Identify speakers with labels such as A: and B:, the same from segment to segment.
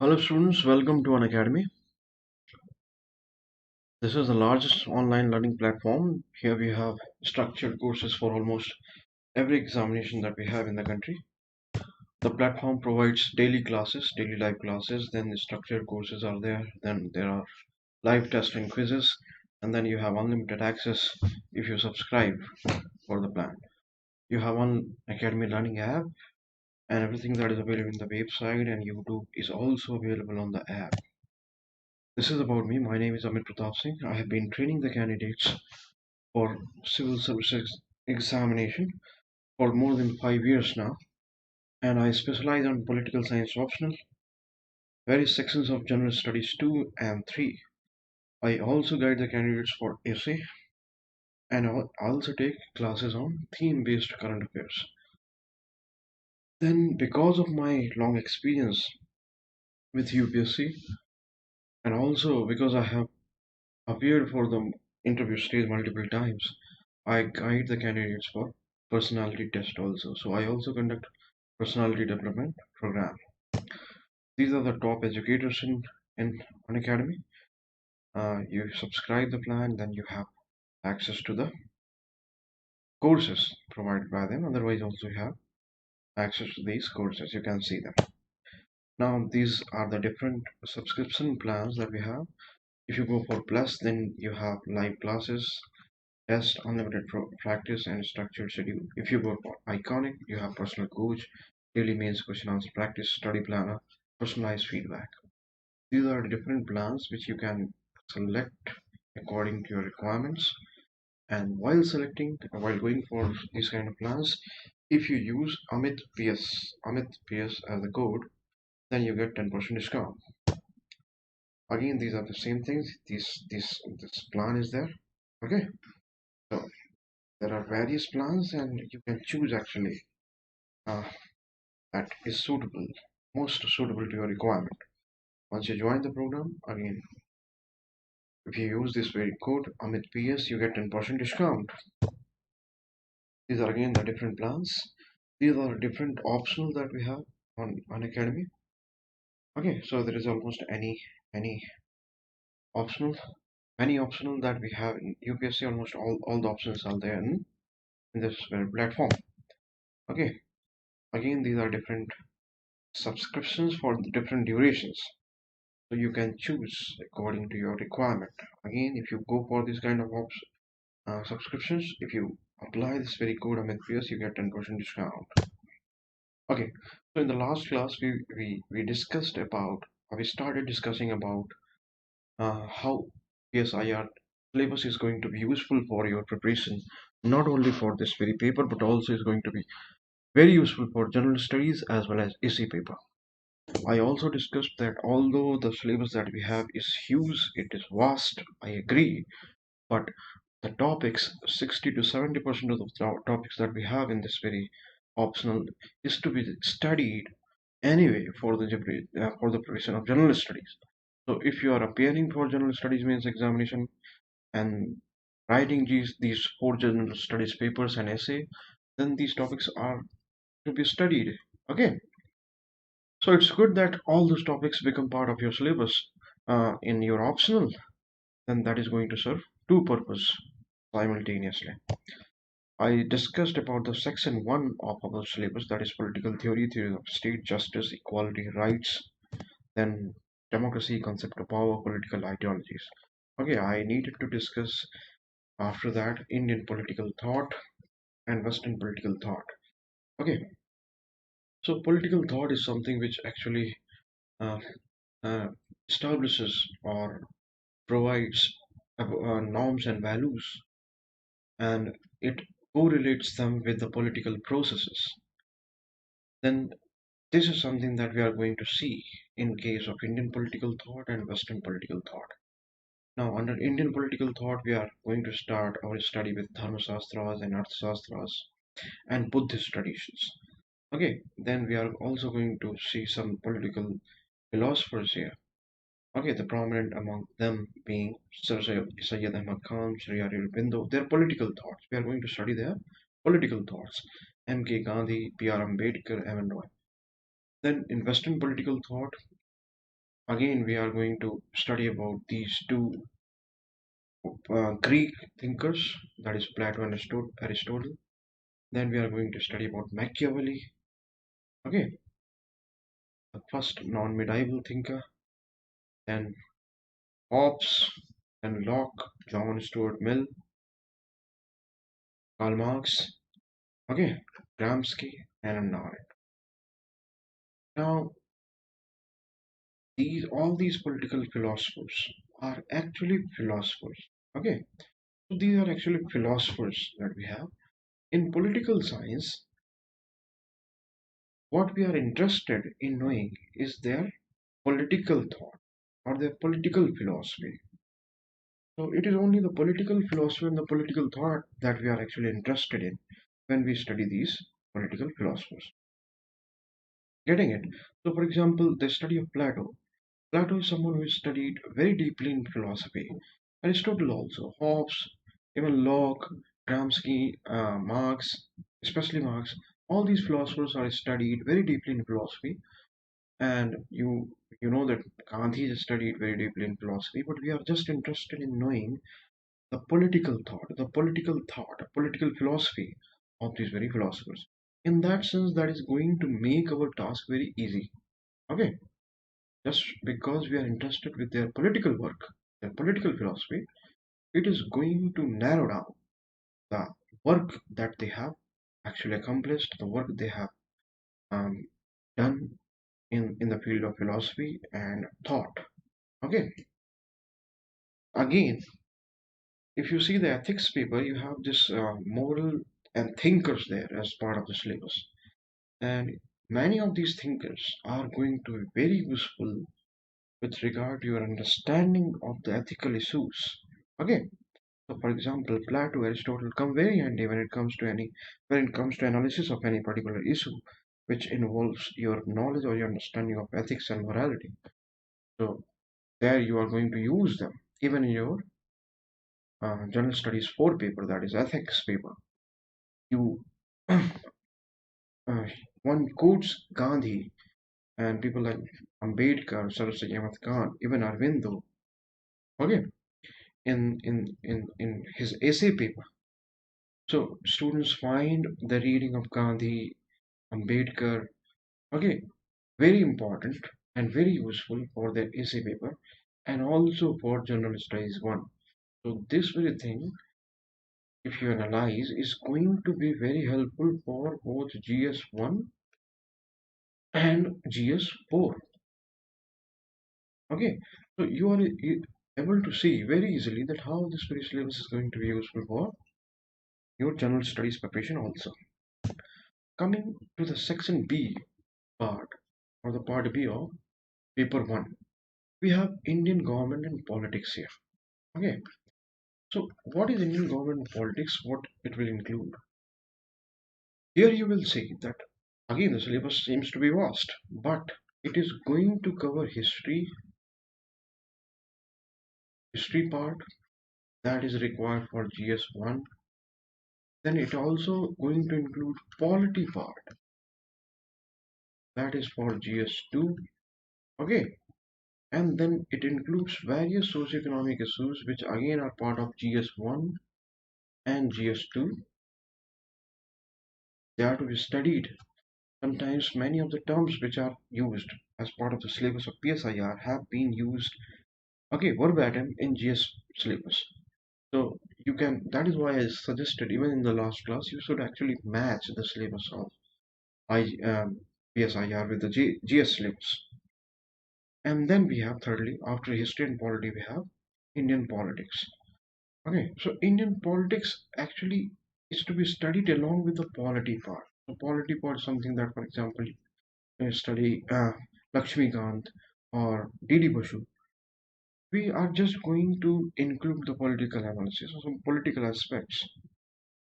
A: Hello students, welcome to Unacademy. This is the largest online learning platform. Here we have structured courses for almost every examination that we have in the country. The platform provides daily classes, daily live classes, then the structured courses are there, then there are live tests and quizzes, and then you have unlimited access if you subscribe for the plan. You have one Academy Learning app and everything that is available in the website and YouTube is also available on the app. This is about me. My name is Amit Pratap Singh. I have been training the candidates for civil services examination for more than 5 years now, and I specialize on political science optional, various sections of general studies 2 and 3. I also guide the candidates for essay, and I also take classes on theme-based current affairs. Then, because of my long experience with UPSC, and also because I have appeared for the interview stage multiple times, I guide the candidates for personality test also. So I also conduct personality development program. These are the top educators in Unacademy. You subscribe the plan, then you have access to the courses provided by them. Otherwise, also you have access to these courses. You can see them. Now, these are the different subscription plans that we have. If you go for Plus, then you have live classes, test, unlimited practice, and structured schedule. If you go for Iconic, you have personal coach, daily mains question answer practice, study planner, personalized feedback. These are different plans which you can select according to your requirements. And while going for these kind of plans, if you use Amit PS as the code, then you get 10% discount. Again, these are the same things. This plan is there. Okay, so there are various plans, and you can choose actually uh, that is suitable, most suitable to your requirement. Once you join the program, again, if you use this very code Amit PS, you get 10% discount. These are again the different plans. These are different optional that we have on Academy. Okay, so there is almost any optional any optional that we have in UPSC. Almost all the options are there in this very platform. Okay, again these are different subscriptions for the different durations. So you can choose according to your requirement. Again, if you go for this kind of subscriptions, if you apply this very code Amit PS, you get 10% discount. Okay, so in the last class, we discussed about, or we started discussing about how PSIR syllabus is going to be useful for your preparation, not only for this very paper, but also is going to be very useful for general studies as well as essay paper. I also discussed that although the syllabus that we have is huge, it is vast, I agree, but the topics, 60 to 70% of the topics that we have in this very optional is to be studied anyway for the provision of general studies. So if you are appearing for general studies means examination and writing these four general studies papers and essay, then these topics are to be studied. Okay, so it's good that all those topics become part of your syllabus in your optional, then that is going to serve two purposes simultaneously. I discussed about the section 1 of our syllabus, that is political theory, theory of state, justice, equality, rights, then democracy, concept of power, political ideologies. Okay, I needed to discuss after that Indian political thought and Western political thought. Okay, so political thought is something which actually uh, uh, establishes or provides norms and values, and it correlates them with the political processes. Then this is something that we are going to see in case of Indian political thought and Western political thought. Now, under Indian political thought, we are going to start our study with Dharmasastras and Arthasastras and Buddhist traditions. Okay, then we are also going to see some political philosophers here. Okay, the prominent among them being Sir Syed Ahmad Khan, Sri Aurobindo, their political thoughts. We are going to study their political thoughts. M.K. Gandhi, P.R. Ambedkar, M.N. Roy. Then in Western political thought, Again, we are going to study about these two Greek thinkers, that is Plato and Aristotle. Then we are going to study about Machiavelli, okay, the first non-medieval thinker, then Hobbes, then Locke, John Stuart Mill, Karl Marx, okay, Gramsci, and Hannah Arendt. Now, all these political philosophers are actually philosophers, okay. So these are actually philosophers that we have. In political science, what we are interested in knowing is their political thought or their political philosophy. So it is only the political philosophy and the political thought that we are actually interested in when we study these political philosophers. Getting it? So, for example, the study of Plato. Plato is someone who studied very deeply in philosophy. Aristotle also, Hobbes, even Locke, Gramsci, Marx, especially Marx. All these philosophers are studied very deeply in philosophy, and you know that Gandhi is studied very deeply in philosophy. But we are just interested in knowing the political philosophy of these very philosophers. In that sense, that is going to make our task very easy. Okay, just because we are interested with their political work, their political philosophy, it is going to narrow down the work that they have actually accomplished, the work they have um, done in the field of philosophy and thought. Okay, again, if you see the ethics paper, you have this moral and thinkers there as part of the syllabus. And many of these thinkers are going to be very useful with regard to your understanding of the ethical issues. Okay, so for example, Plato, Aristotle come very handy when it comes to analysis of any particular issue which involves your knowledge or your understanding of ethics and morality. So there you are going to use them even in your general studies 4 paper, that is ethics paper. You one quotes Gandhi and people like Ambedkar, Saraswati Ahmad Khan, even Arvindo, okay, in his essay paper. So students find the reading of Gandhi, Ambedkar, okay, very important and very useful for their essay paper and also for general studies 1. So this very thing, if you analyze, is going to be very helpful for both GS1 and GS4. Okay, so you are able to see very easily that how this very syllabus is going to be useful for your general studies preparation also. Coming to the section B part or the part B of paper 1, we have Indian government and politics here. Okay, so what is Indian government and politics? What it will include? Here you will see that again the syllabus seems to be vast, but it is going to cover history part that is required for GS1. Then it also going to include polity part that is for GS2. Okay, and then it includes various socioeconomic issues which again are part of GS1 and GS2. They are to be studied. Sometimes many of the terms which are used as part of the syllabus of PSIR have been used, okay, verbatim in GS syllabus. So you can, that is why I suggested even in the last class you should actually match the syllabus of PSIR with the GS syllabus. And then we have thirdly, after history and polity, we have Indian politics. Okay, so Indian politics actually is to be studied along with the polity part. The polity part is something that, for example, you study Lakshmikant or D.D. Basu. We are just going to include the political analysis or some political aspects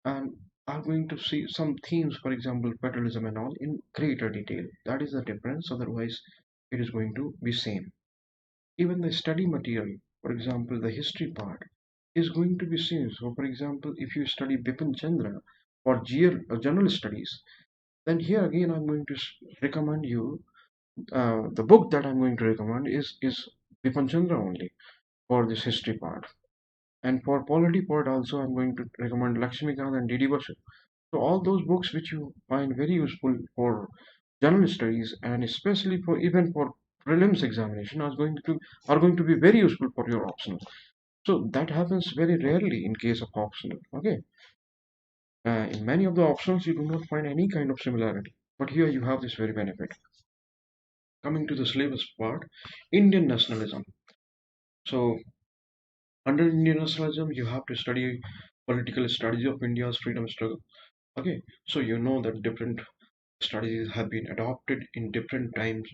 A: and are going to see some themes, for example, federalism and all in greater detail. That is the difference. Otherwise, it is going to be same. Even the study material, for example, the history part is going to be same. So, for example, if you study Bipin Chandra or general studies, then here again I'm going to recommend you the book that I'm going to recommend is Bipin Chandra only for this history part. And for polity part also, I'm going to recommend Lakshmikant and D.D. Basu. So all those books which you find very useful for general studies and especially for even for prelims examination are going to be very useful for your optional. So that happens very rarely in case of optional. Okay, in many of the options you do not find any kind of similarity, but here you have this very benefit. Coming to the syllabus part, Indian nationalism. So under Indian nationalism, you have to study political strategy of India's freedom struggle. Okay, so you know that different strategies have been adopted in different times,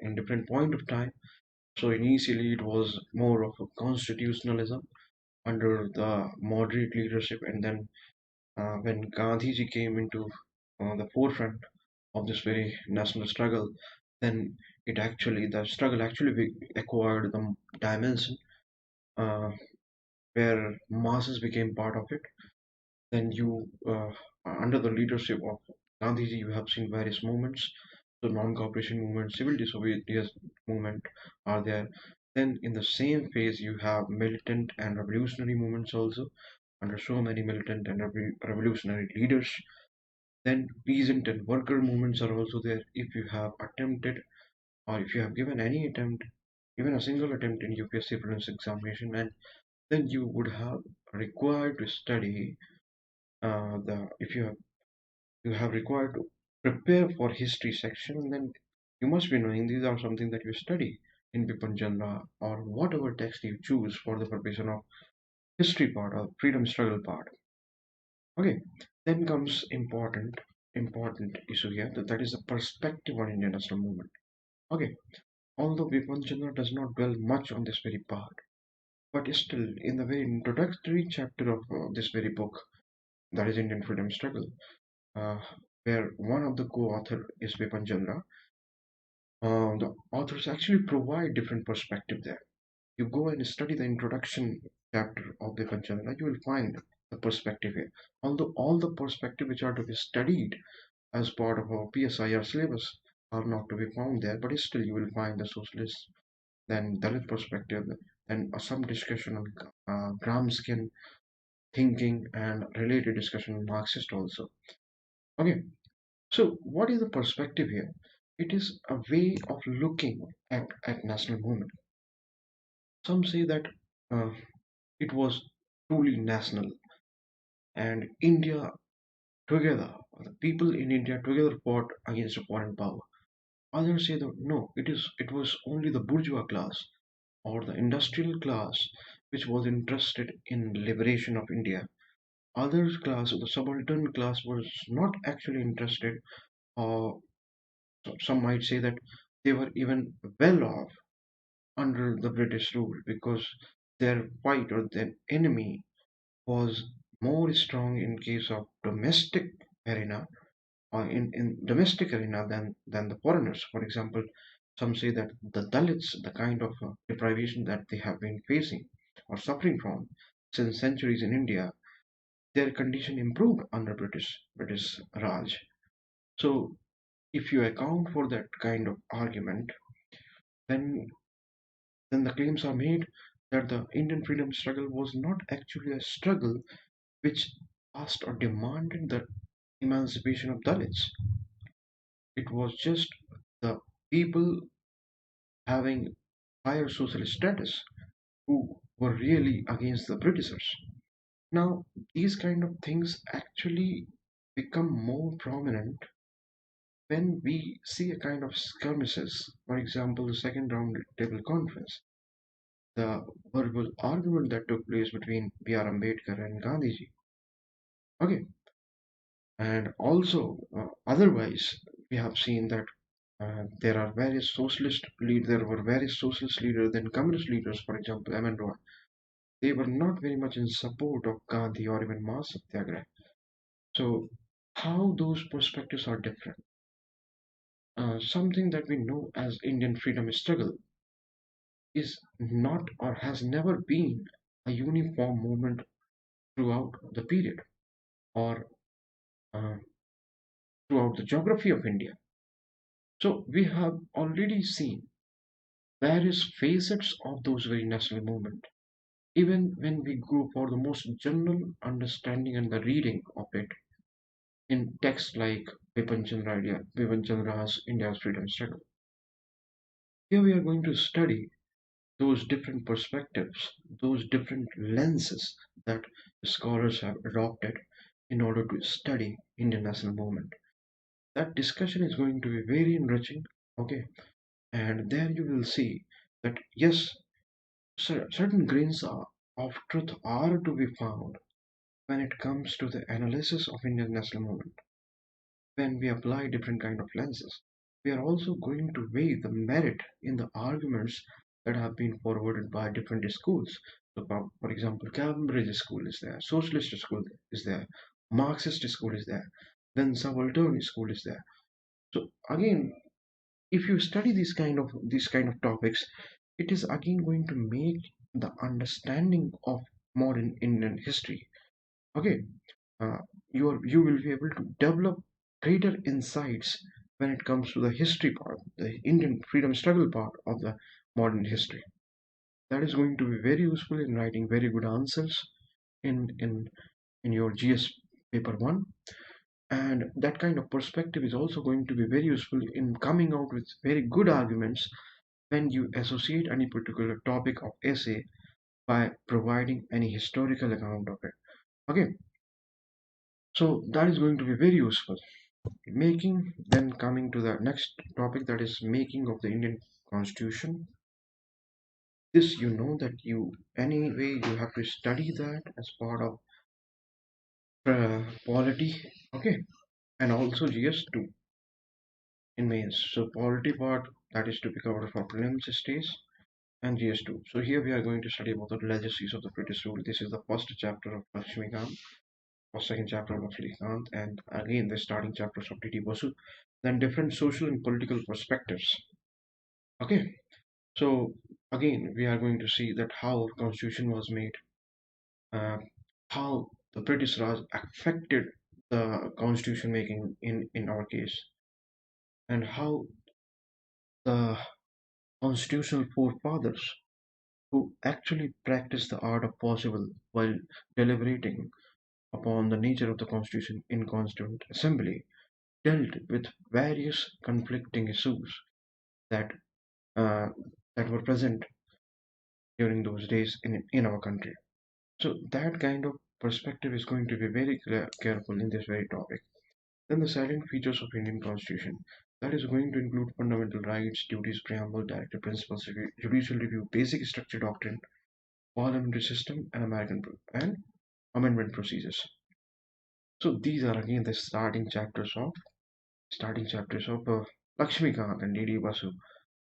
A: in different point of time. So initially it was more of a constitutionalism under the moderate leadership, and then when Gandhiji came into the forefront of this very national struggle, then the struggle actually acquired the dimension uh, where masses became part of it. Then under the leadership of Gandhiji, you have seen various movements. So non-cooperation movement, civil disobedience movement are there. Then in the same phase, you have militant and revolutionary movements also, under so many militant and revolutionary leaders. Then peasant and worker movements are also there. If you have attempted or if you have given any attempt, even a single attempt in UPSC prelims examination, and then you would have required to study the if you have required to prepare for history section, then you must be knowing these are something that you study in Bipanjanda or whatever text you choose for the preparation of history part or freedom struggle part. Okay, then comes important issue here that is the perspective on Indian national movement. Okay, although Bipanjanda does not dwell much on this very part, but still in the very introductory chapter of this very book, that is Indian freedom struggle, uh, where one of the co-author is Bipin Chandra. The authors actually provide different perspective there. You go and study the introduction chapter of Bipin Chandra, you will find the perspective here. Although all the perspective which are to be studied as part of our PSIR syllabus are not to be found there, but still you will find the socialist, then Dalit perspective, then some discussion on Gramscian thinking and related discussion on Marxist also. Okay, so, what is the perspective here? It is a way of looking at national movement. Some say that uh, it was truly national and India together, the people in India together fought against a foreign power. Others say that no, it was only the bourgeois class or the industrial class which was interested in liberation of India. Others class, the subaltern class, was not actually interested. Some might say that they were even well off under the British rule because their fight or their enemy was more strong in case of domestic arena or in domestic arena than the foreigners. For example, some say that the Dalits, the kind of deprivation that they have been facing or suffering from since centuries in India, their condition improved under British Raj. So if you account for that kind of argument, then then the claims are made that the Indian freedom struggle was not actually a struggle which asked or demanded the emancipation of Dalits. It was just the people having higher social status who were really against the Britishers. Now, these kind of things actually become more prominent when we see a kind of skirmishes. For example, the second round table conference, the verbal argument that took place between B.R. Ambedkar and Gandhiji. Okay, and also otherwise, we have seen that there were various socialist leaders and communist leaders, for example, M. N. Roy. They were not very much in support of Gandhi or even mass satyagraha. So, how those perspectives are different? Something that we know as Indian freedom struggle is not or has never been a uniform movement throughout the period or uh, throughout the geography of India. So we have already seen various facets of those very national movement. Even when we go for the most general understanding and the reading of it in texts like Bipan Chandra's India's Freedom Struggle. Here we are going to study those different perspectives, those different lenses that scholars have adopted in order to study Indian national movement. That discussion is going to be very enriching, okay? And there you will see that yes, certain grains of truth are to be found when it comes to the analysis of Indian national movement. When we apply different kind of lenses, we are also going to weigh the merit in the arguments that have been forwarded by different schools. So, for example, Cambridge school is there, Socialist school is there, Marxist school is there, then subaltern school is there. So again, if you study these kind of topics, it is again going to make the understanding of modern Indian history. Okay, uh, you will be able to develop greater insights when it comes to the history part, the Indian freedom struggle part of the modern history. That is going to be very useful in writing very good answers in in in your GS paper one, and that kind of perspective is also going to be very useful in coming out with very good arguments when you associate any particular topic of essay by providing any historical account of it. Okay, so that is going to be very useful. Making, then coming to the next topic, that is making of the Indian Constitution. This you know that you anyway you have to study that as part of polity, okay, and also GS2 in mains. So polity part, that is to be covered for prelims stage and GS2. So here we are going to study about the legacies of the British rule. This is the first chapter of Lakshmikant, or second chapter of Lakshmikant, and again the starting chapters of D.D. Basu. Then different social and political perspectives. Okay, so again we are going to see that how constitution was made, uh, how the British Raj affected the constitution making in our case, and how the constitutional forefathers who actually practiced the art of possible while deliberating upon the nature of the constitution in Constituent Assembly dealt with various conflicting issues that uh, that were present during those days in our country. So that kind of perspective is going to be very careful in this very topic. Then the silent features of Indian Constitution, that is going to include fundamental rights, duties, preamble, directive principles, judicial review, basic structure doctrine, parliamentary system, and and amendment procedures. So these are again the starting chapters of Lakshmikant and D.D. Basu.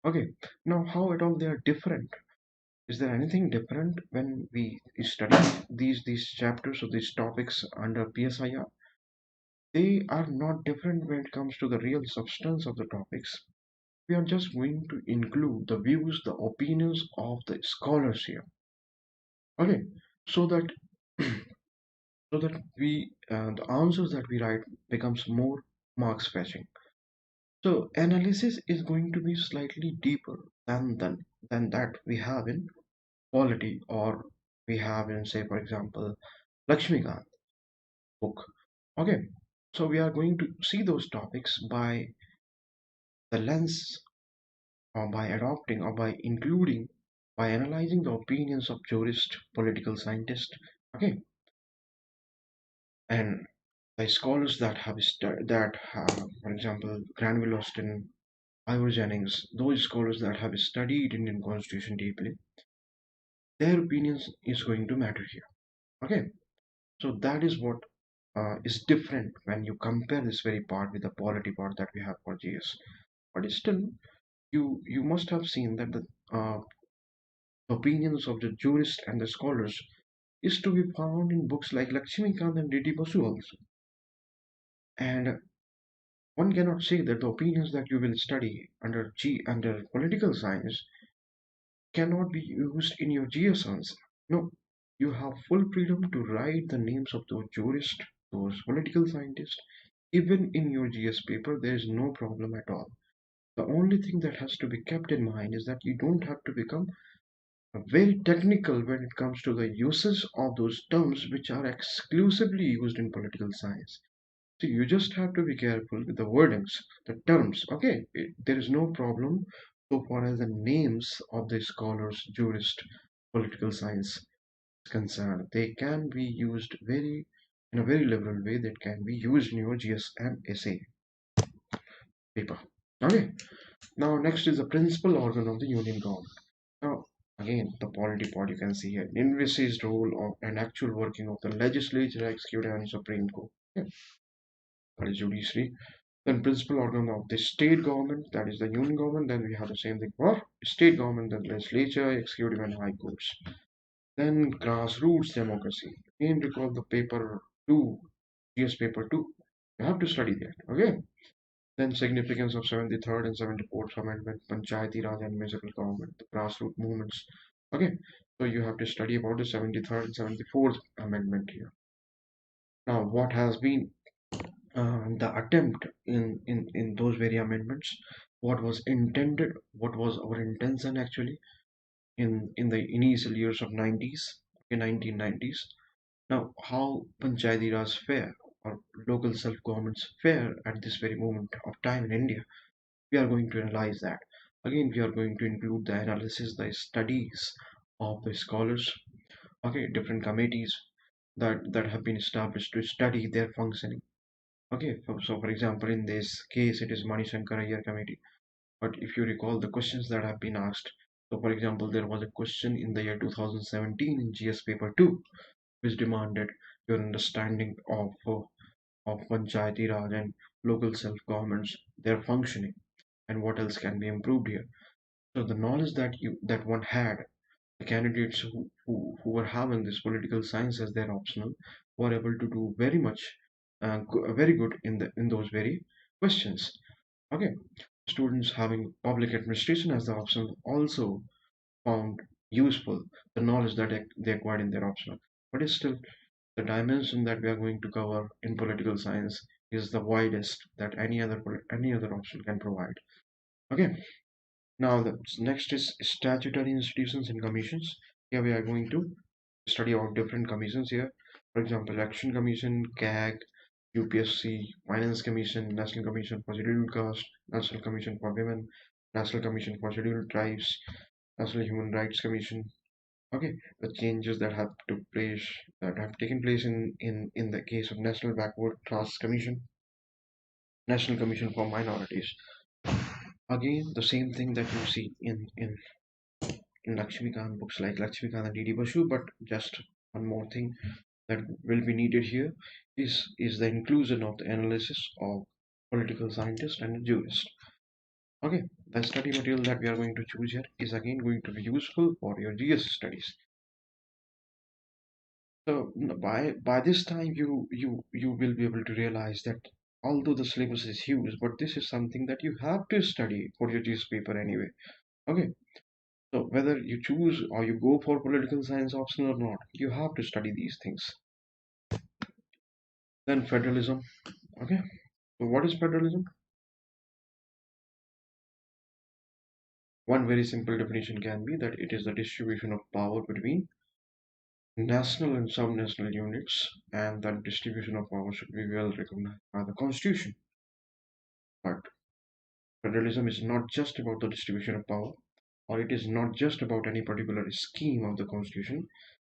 A: Okay, now how at all they are different? Is there anything different when we study these chapters or these topics under PSIR? They are not different when it comes to the real substance of the topics. We are just going to include the views, the opinions of the scholars here. Okay, so that we the answers that we write becomes more marks fetching. So analysis is going to be slightly deeper than that we have in polity, or we have in, say for example, Lakshmikant book. Okay, so we are going to see those topics by the lens, or by adopting, or by including, by analyzing the opinions of jurists, political scientists, okay, and by scholars that have, for example, Granville Austin, Ivor Jennings, those scholars that have studied Indian Constitution deeply, their opinions is going to matter here. Okay, so that is what is different when you compare this very part with the polity part that we have for GS. But still, you must have seen that the opinions of the jurists and the scholars is to be found in books like Lakshmikant and D.D. Basu also. And one cannot say that the opinions that you will study under political science cannot be used in your GS answer. No, you have full freedom to write the names of those jurists, those political scientists, even in your GS paper. There is no problem at all. The only thing that has to be kept in mind is that you don't have to become very technical when it comes to the uses of those terms which are exclusively used in political science. So you just have to be careful with the wordings, the terms. Okay, there is no problem so far as the names of the scholars, jurists, political science is concerned. They can be used very in a very liberal way that can be used in your GS and essay paper. Okay. Now next is the principal organ of the union government. Now again the polity part you can see here. Envisaged role of and actual working of the legislature, executive and supreme court. Okay. That is judiciary. Then principal organ of the state government, that is the union government. Then we have the same thing for state government, the legislature, executive and high courts. Then grassroots democracy. Again recall the paper 2, GS paper 2. You have to study that. Okay. Then significance of 73rd and 74th Amendment, Panchayati Raj and municipal government, the grassroots movements. Okay, so you have to study about the 73rd and 74th Amendment here. Now, what has been the attempt in those very amendments? What was intended? What was our intention actually in the initial years of 90s, in 1990s? Now, how Panchayati Raj fare or local self-governments fare at this very moment of time in India? We are going to analyze that. Again, we are going to include the analysis, the studies of the scholars, okay, different committees that have been established to study their functioning. Okay, so for example, in this case, it is Manishankar Iyer committee. But if you recall the questions that have been asked, so for example, there was a question in the year 2017 in GS paper 2, which demanded your understanding of Panchayati Raj and local self-governments, their functioning, and what else can be improved here. So the knowledge that one had, the candidates who were having this political science as their optional were able to do very much very good in those very questions. Okay, students having public administration as the optional also found useful the knowledge that they acquired in their optional. But it's still the dimension that we are going to cover in political science is the widest that any other option can provide. Okay. Now, the next is statutory institutions and commissions. Here we are going to study about different commissions here. For example, Election Commission, CAG, UPSC, Finance Commission, National Commission for Scheduled Caste, National Commission for Women, National Commission for Scheduled Tribes, National Human Rights Commission. Okay, the changes that have taken place in the case of National Backward Class Commission, National Commission for Minorities. Again, the same thing that you see in Lakshmikant books like Lakshmikant and D.D. Basu, but just one more thing that will be needed here is the inclusion of the analysis of political scientist and a jurist. Okay, the study material that we are going to choose here is again going to be useful for your GS studies. So by this time you will be able to realize that although the syllabus is huge, but this is something that you have to study for your GS paper anyway. Okay, so whether you choose or you go for political science optional or not, you have to study these things. Then federalism. Okay, so what is federalism? One very simple definition can be that it is the distribution of power between national and subnational units, and that distribution of power should be well recognized by the constitution. But federalism is not just about the distribution of power, or it is not just about any particular scheme of the constitution.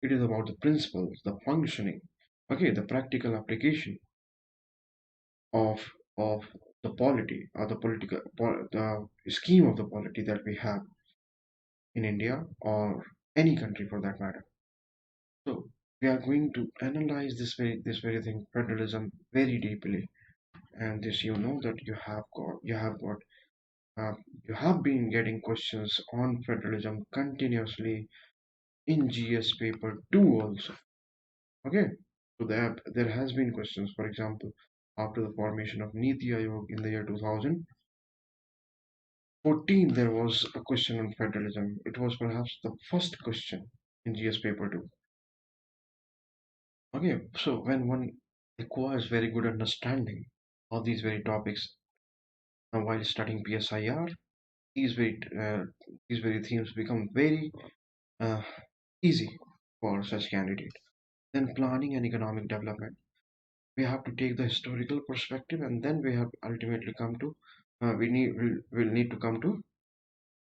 A: It is about the principles, the functioning, okay, the practical application of of the polity or the scheme of the polity that we have in India or any country for that matter. So we are going to analyze this very thing, federalism, very deeply. And this that uh, you have been getting questions on federalism continuously in GS paper 2 also. Okay, so there has been questions. For example, after the formation of Niti Aayog in the year 2014, there was a question on federalism. It was perhaps the first question in GS paper 2. Okay, so when one acquires very good understanding of these very topics, while studying PSIR, these very these very themes become very uh, easy for such candidate. Then planning and economic development. We have to take the historical perspective, and then we have ultimately come to we'll need to come to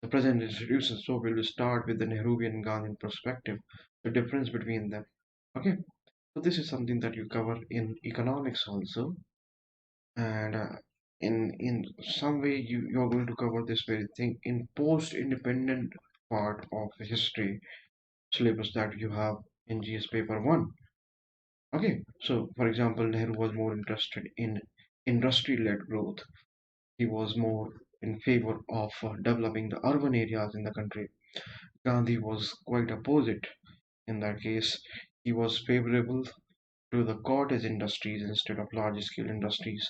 A: the present institutions. So we'll start with the Nehruvian and Gandhian perspective, the difference between them. Okay, so this is something that you cover in economics also, and in some way you're going to cover this very thing in post-independent part of the history syllabus that you have in GS paper 1. Okay, so for example, Nehru was more interested in industry-led growth. He was more in favor of developing the urban areas in the country. Gandhi was quite opposite. In that case, he was favorable to the cottage industries instead of large scale industries.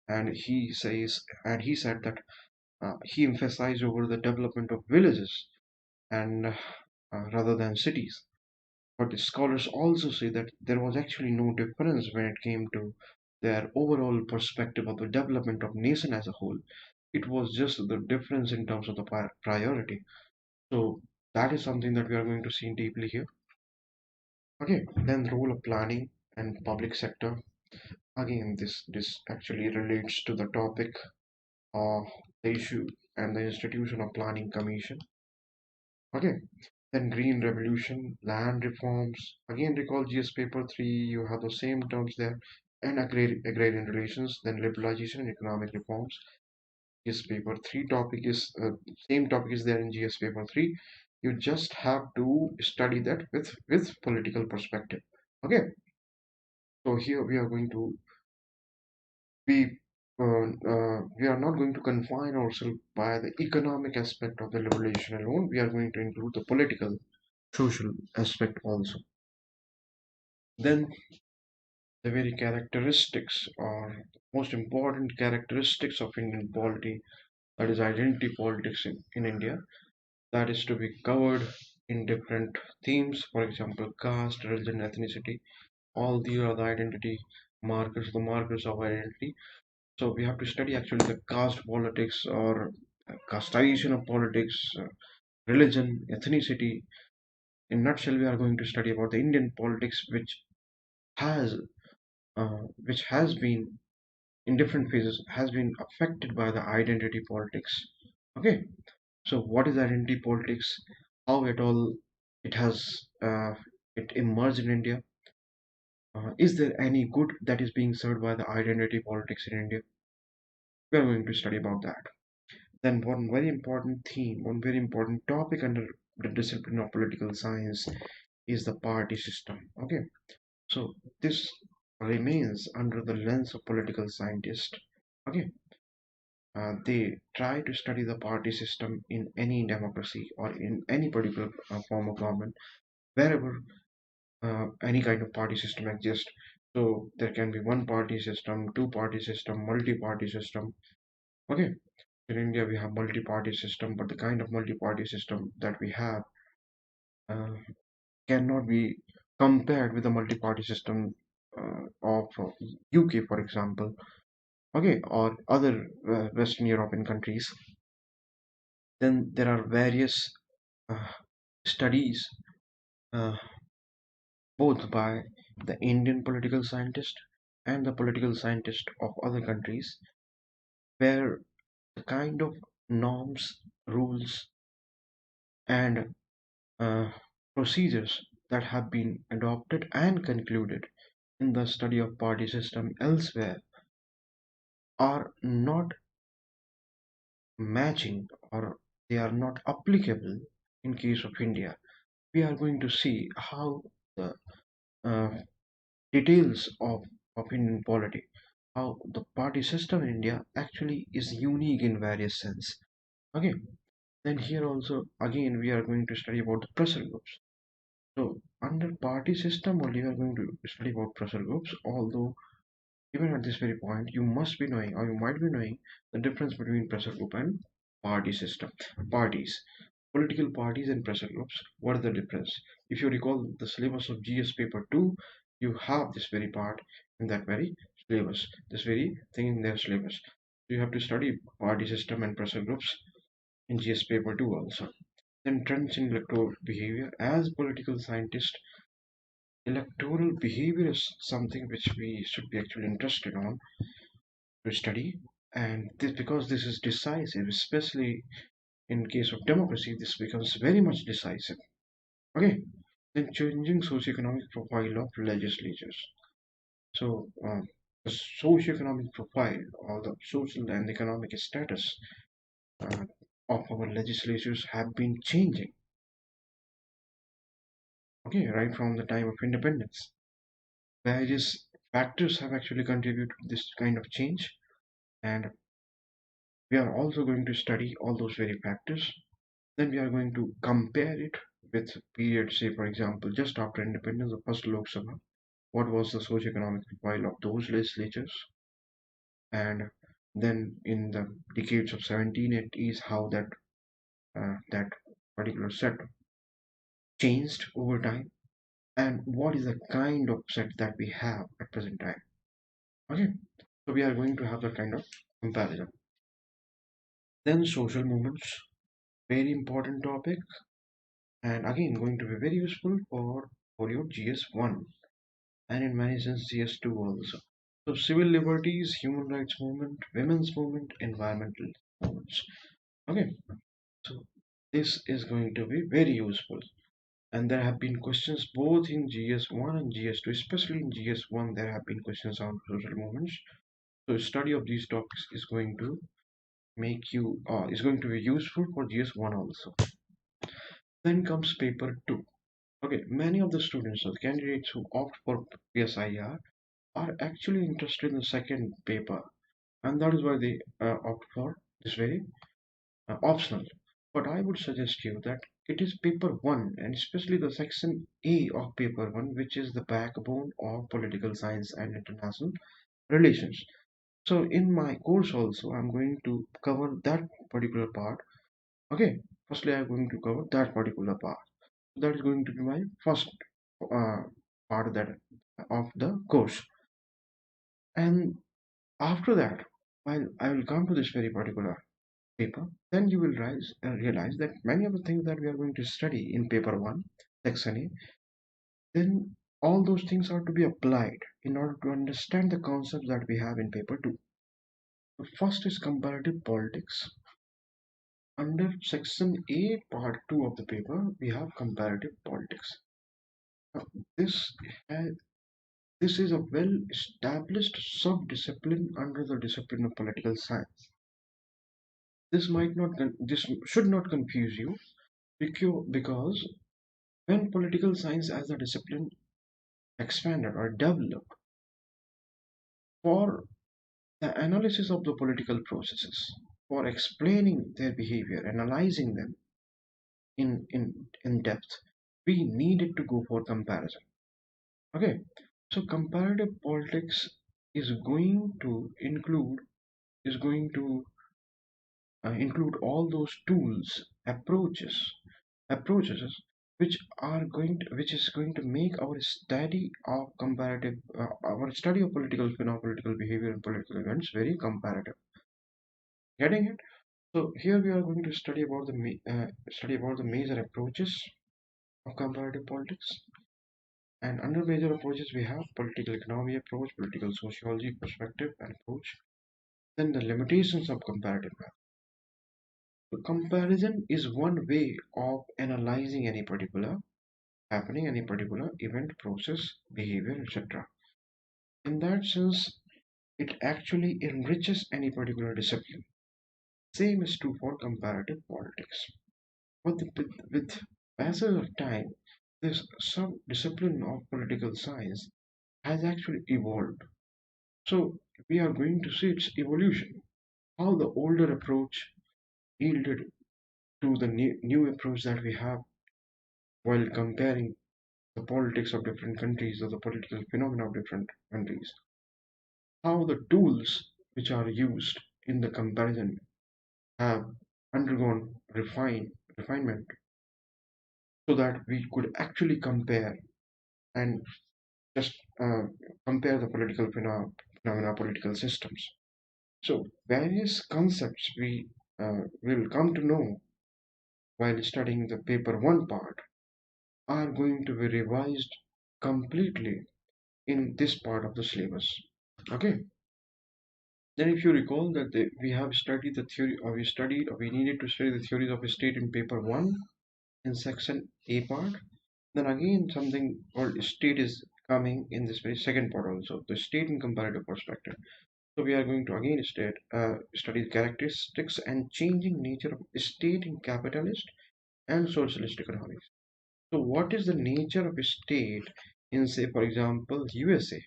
A: And he said that he emphasized over the development of villages and rather than cities. But the scholars also say that there was actually no difference when it came to their overall perspective of the development of nation as a whole. It was just the difference in terms of the priority. So that is something that we are going to see deeply here. Okay, then the role of planning and public sector. Again, this actually relates to the topic of the issue and the institution of planning commission. Okay, then green revolution, land reforms. Again, recall GS paper 3, you have the same terms there. And agrarian relations, then liberalization and economic reforms. GS paper 3 topic is same topic is there in GS paper 3. You just have to study that with political perspective. Okay, so here we are going to be we are not going to confine ourselves by the economic aspect of the liberation alone. We are going to include the political, social aspect also. Then the very characteristics or most important characteristics of Indian polity, that is identity politics in India, that is to be covered in different themes. For example, caste, religion, ethnicity. All these are the identity markers, the markers of identity. So we have to study actually the caste politics or casteization of politics, religion, ethnicity. In nutshell, we are going to study about the Indian politics, has which has been in different phases has been affected by the identity politics. Okay, so what is identity politics? How it all it has it emerged in India? Is there any good that is being served by the identity politics in India? We are going to study about that. Then one very important theme, one very important topic under the discipline of political science is the party system. Okay, so this remains under the lens of political scientists. Okay, they try to study the party system in any democracy or in any particular form of government, wherever any kind of party system exists. So there can be one party system, two party system, multi-party system. Okay, in India we have multi-party system, but the kind of multi-party system that we have uh, cannot be compared with the multi-party system of UK, for example. Okay, or other Western European countries. Then there are various uh, studies, uh, both by the Indian political scientist and the political scientist of other countries, where the kind of norms, rules, and uh, procedures that have been adopted and concluded in the study of party system elsewhere are not matching or they are not applicable in case of India. We are going to see how the uh, details of Indian polity, how the party system in India actually is unique in various sense. Okay, then here also again we are going to study about the pressure groups. So under party system only we are going to study about pressure groups, although even at this very point you must be knowing or you might be knowing the difference between pressure group and party system. Parties, political parties and pressure groups. What is the difference? If you recall the syllabus of GS paper 2, you have this very part in that very syllabus, this very thing in their syllabus. You have to study party system and pressure groups in GS paper 2 also. Then trends in electoral behavior. As political scientists, electoral behavior is something which we should be actually interested on to study. And this, because this is decisive, especially in case of democracy, this becomes very much decisive. Okay, then changing socioeconomic profile of legislatures. So the socioeconomic profile or the social and economic status uh, of our legislatures have been changing. Okay, right from the time of independence. Various factors have actually contributed to this kind of change, and we are also going to study all those very factors. Then we are going to compare it with period, say for example, just after independence, the first Lok Sabha. What was the socioeconomic profile of those legislatures? And then in the decades of 1780s, how that particular set changed over time, and what is the kind of set that we have at present time. Okay, so we are going to have that kind of comparison. Then social movements, very important topic, and again going to be very useful for your GS1 and in many sense GS2 also. So civil liberties, human rights movement, women's movement, environmental movements. Okay, so this is going to be very useful. And there have been questions both in GS1 and GS2, especially in GS1, there have been questions on social movements. So study of these topics is going to make you is going to be useful for GS1 also. Then comes paper 2. Okay, many of the students or candidates who opt for PSIR are actually interested in the second paper, and that is why they opt for this very optional. But I would suggest you that it is paper 1 and especially the section A of paper 1, which is the backbone of political science and international relations. So in my course also, I'm going to cover that particular part. Okay, firstly, I'm going to cover that particular part. That is going to be my first uh, part of that of the course. And after that, while I will come to this very particular paper, then you will realize that many of the things that we are going to study in paper 1, section A, then all those things are to be applied in order to understand the concepts that we have in paper 2. The first is comparative politics. Under section A, part 2 of the paper, we have comparative politics. Now, this has this is a well established sub-discipline under the discipline of political science. This should not confuse you because when political science as a discipline expanded or developed for the analysis of the political processes, for explaining their behavior, analyzing them in depth, we needed to go for comparison. Okay, so comparative politics is going to include all those tools, approaches which is going to make our study of political behavior and political events very comparative. Getting it? So here we are going to study about the major approaches of comparative politics. And under major approaches, we have political economy approach, political sociology perspective and approach. Then the limitations of comparative math. So comparison is one way of analyzing any particular happening, any particular event, process, behavior, etc. In that sense, it actually enriches any particular discipline. Same is true for comparative politics. But with passage of time, this sub-discipline of political science has actually evolved. So we are going to see its evolution, how the older approach yielded to the new approach that we have while comparing the politics of different countries or the political phenomena of different countries, how the tools which are used in the comparison have undergone refinement so that we could actually compare and just compare the political phenomena, political systems. So various concepts we will come to know while studying the paper one part are going to be revised completely in this part of the syllabus. Okay. Then, if you recall that we have studied the theory, or we needed to study the theories of a state in paper one in section A part. Then again, something called state is coming in this very second part also, the state in comparative perspective. So we are going to again study the characteristics and changing nature of state in capitalist and socialist economies. So what is the nature of a state in, say, for example, USA,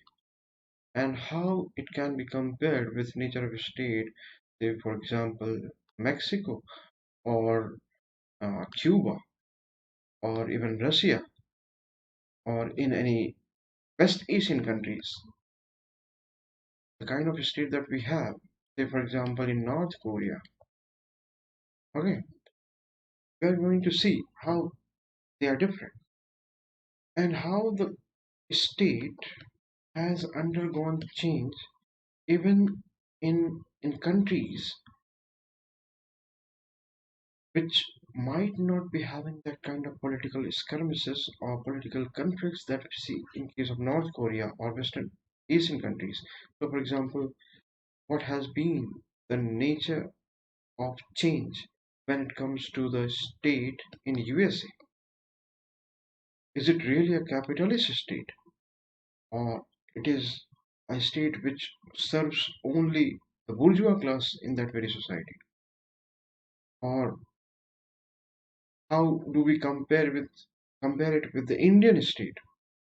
A: and how it can be compared with nature of a state, say, for example, Mexico or Cuba or even Russia or in any West Asian countries, the kind of state that we have, say, for example, in North Korea. Okay, we are going to see how they are different and how the state has undergone change even in countries which might not be having that kind of political skirmishes or political conflicts that we see in case of North Korea or Western Asian countries. So, for example, what has been the nature of change when it comes to the state in USA? Is it really a capitalist state, or it is a state which serves only the bourgeois class in that very society? Or how do we compare it with the Indian state?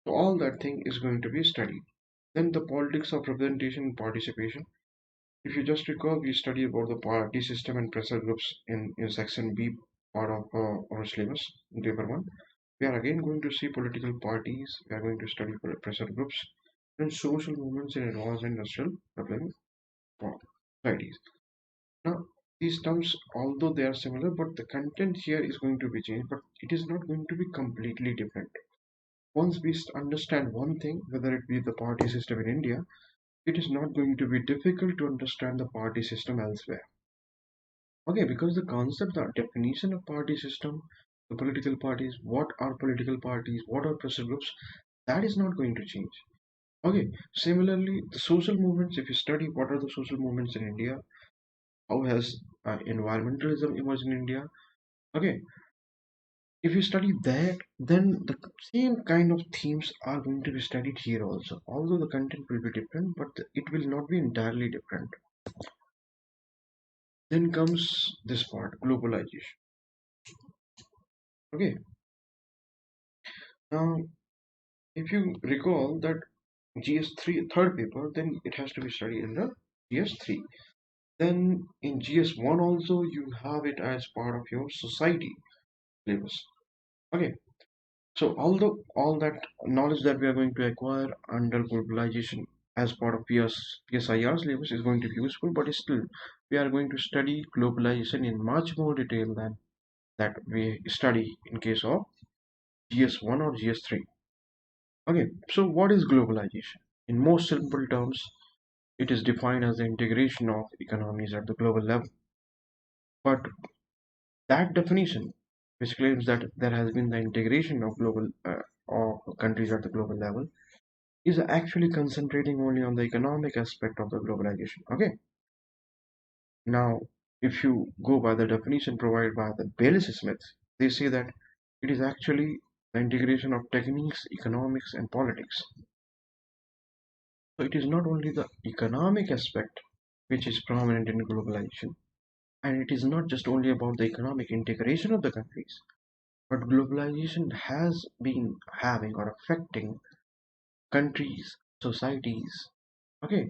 A: So all that thing is going to be studied. Then the politics of representation and participation. If you just recall, we studied about the party system and pressure groups in section B part of our syllabus in paper one. We are again going to see political parties. We are going to study pressure groups and social movements in advanced industrial development societies. Now, these terms, although they are similar, but the content here is going to be changed, but it is not going to be completely different. Once we understand one thing, whether it be the party system in India, it is not going to be difficult to understand the party system elsewhere. Okay, because the concept, the definition of party system, the political parties, what are political parties, what are pressure groups, that is not going to change. Okay, similarly, the social movements, if you study what are the social movements in India, how has environmentalism emerged in India, okay, if you study that, then the same kind of themes are going to be studied here also. Although the content will be different, but it will not be entirely different. Then comes this part, globalization. Okay, now if you recall that GS3 third paper, then it has to be studied in the GS3. Then in GS1 also you have it as part of your society syllabus. Okay, so although all that knowledge that we are going to acquire under globalization as part of PSIR syllabus is going to be useful, but still we are going to study globalization in much more detail than that we study in case of GS1 or GS3. Okay, so what is globalization? In most simple terms, it is defined as the integration of economies at the global level. But that definition, which claims that there has been the integration of global of countries at the global level, is actually concentrating only on the economic aspect of the globalization. Okay. Now, if you go by the definition provided by the Baylis Smith, they say that it is actually the integration of techniques, economics, and politics. So it is not only the economic aspect which is prominent in globalization, and it is not just only about the economic integration of the countries, but globalization has been having or affecting countries, societies, okay,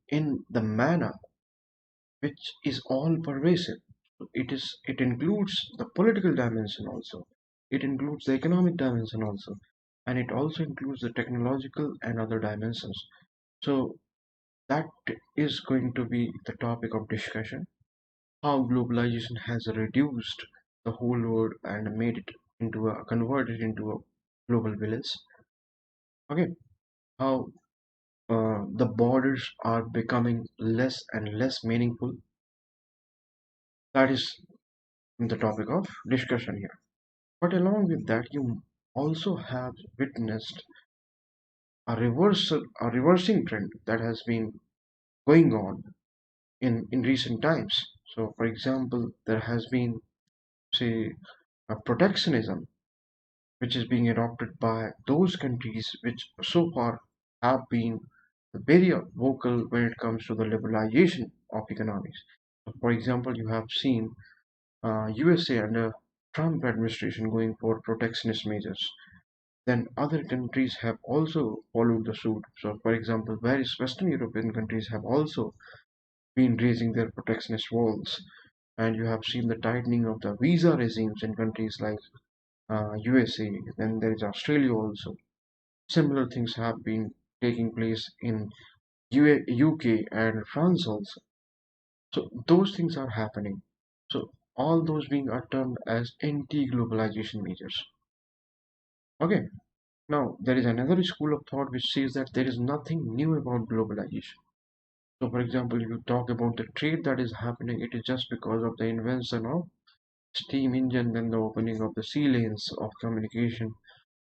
A: in the manner which is all pervasive. It includes the political dimension also. It includes the economic dimension also, and it also includes the technological and other dimensions. So that is going to be the topic of discussion. How globalization has reduced the whole world and made it into a converted into a global village. Okay, how the borders are becoming less and less meaningful. That is the topic of discussion here. But along with that, you also have witnessed a reversing trend that has been going on in recent times. So, for example, there has been, say, a protectionism which is being adopted by those countries which so far have been very vocal when it comes to the liberalization of economies. So, for example, you have seen USA under Trump administration going for protectionist measures. Then other countries have also followed the suit. So, for example, various Western European countries have also been raising their protectionist walls. And you have seen the tightening of the visa regimes in countries like USA. Then there is Australia also. Similar things have been taking place in UK and France also. So those things are happening. So all those being are termed as anti-globalization measures. Okay. Now there is another school of thought which says that there is nothing new about globalization. So for example, if you talk about the trade that is happening, it is just because of the invention of steam engine, then the opening of the sea lanes of communication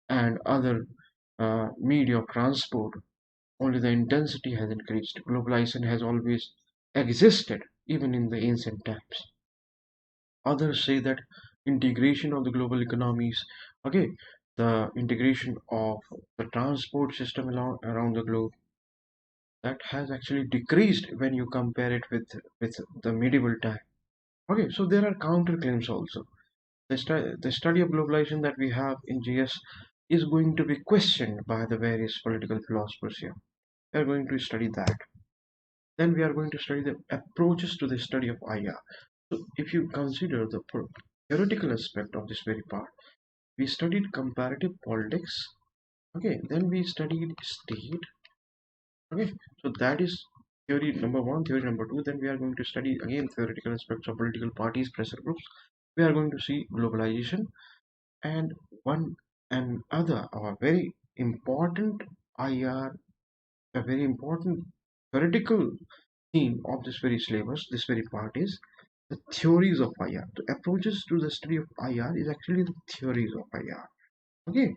A: and other media of transport. Only the intensity has increased. Globalization has always existed, even in the ancient times. Others say that integration of the global economies, okay, the integration of the transport system around the globe, that has actually decreased when you compare it with the medieval time. Okay, so there are counterclaims also. The study of globalization that we have in GS is going to be questioned by the various political philosophers here. We are going to study that. Then we are going to study the approaches to the study of IR. So if you consider the theoretical aspect of this very part, we studied comparative politics. Okay, then we studied state. Okay, so that is theory number one, theory number two. Then we are going to study again theoretical aspects of political parties, pressure groups. We are going to see globalization and one and other a very important IR, a very important theoretical theme of this very syllabus, this very part is the theories of IR. The approaches to the study of IR is actually the theories of IR. Okay,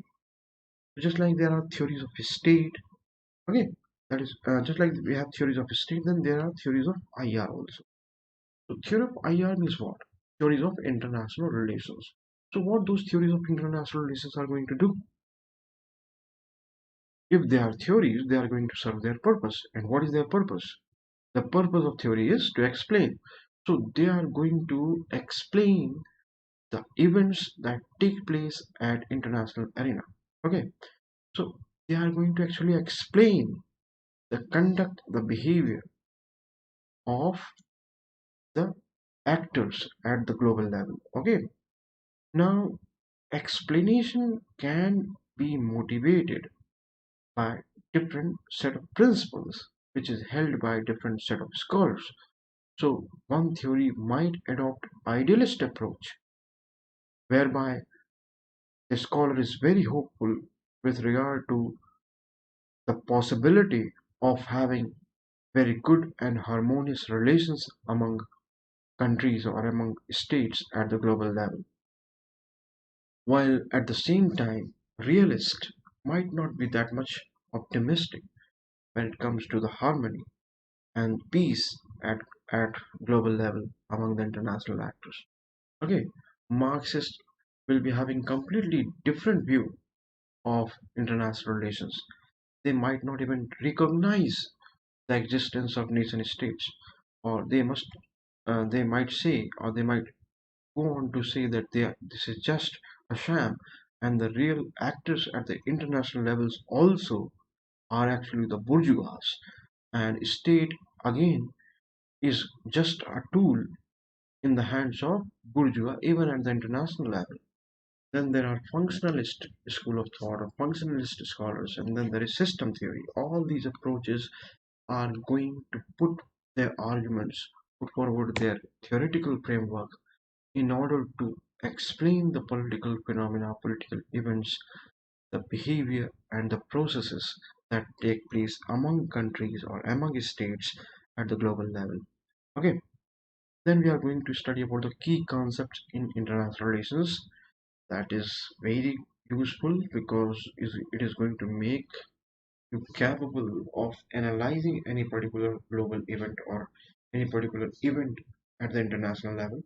A: just like there are theories of state. Okay, that is just like we have theories of state, then there are theories of IR also. So theory of IR means what? Theories of international relations. So what those theories of international relations are going to do? If they are theories, they are going to serve their purpose. And what is their purpose? The purpose of theory is to explain. So they are going to explain the events that take place at international arena. Okay, so they are going to actually explain the conduct, the behavior of the actors at the global level. Okay, now explanation can be motivated by different set of principles which is held by different set of scholars. So one theory might adopt idealist approach whereby the scholar is very hopeful with regard to the possibility of having very good and harmonious relations among countries or among states at the global level. While at the same time, realist might not be that much optimistic when it comes to the harmony and peace at global level among the international actors. Okay, Marxists will be having completely different view of international relations. They might not even recognize the existence of nation states, or they might say, or they might go on to say that this is just a sham, and the real actors at the international levels also are actually the bourgeois, and state again is just a tool in the hands of bourgeois even at the international level. Then there are functionalist school of thought or functionalist scholars, and then there is system theory. All these approaches are going to put their arguments, put forward their theoretical framework in order to explain the political phenomena, political events, the behavior and the processes that take place among countries or among states at the global level. Okay, then we are going to study about the key concepts in international relations. That is very useful because it is going to make you capable of analyzing any particular global event or any particular event at the international level.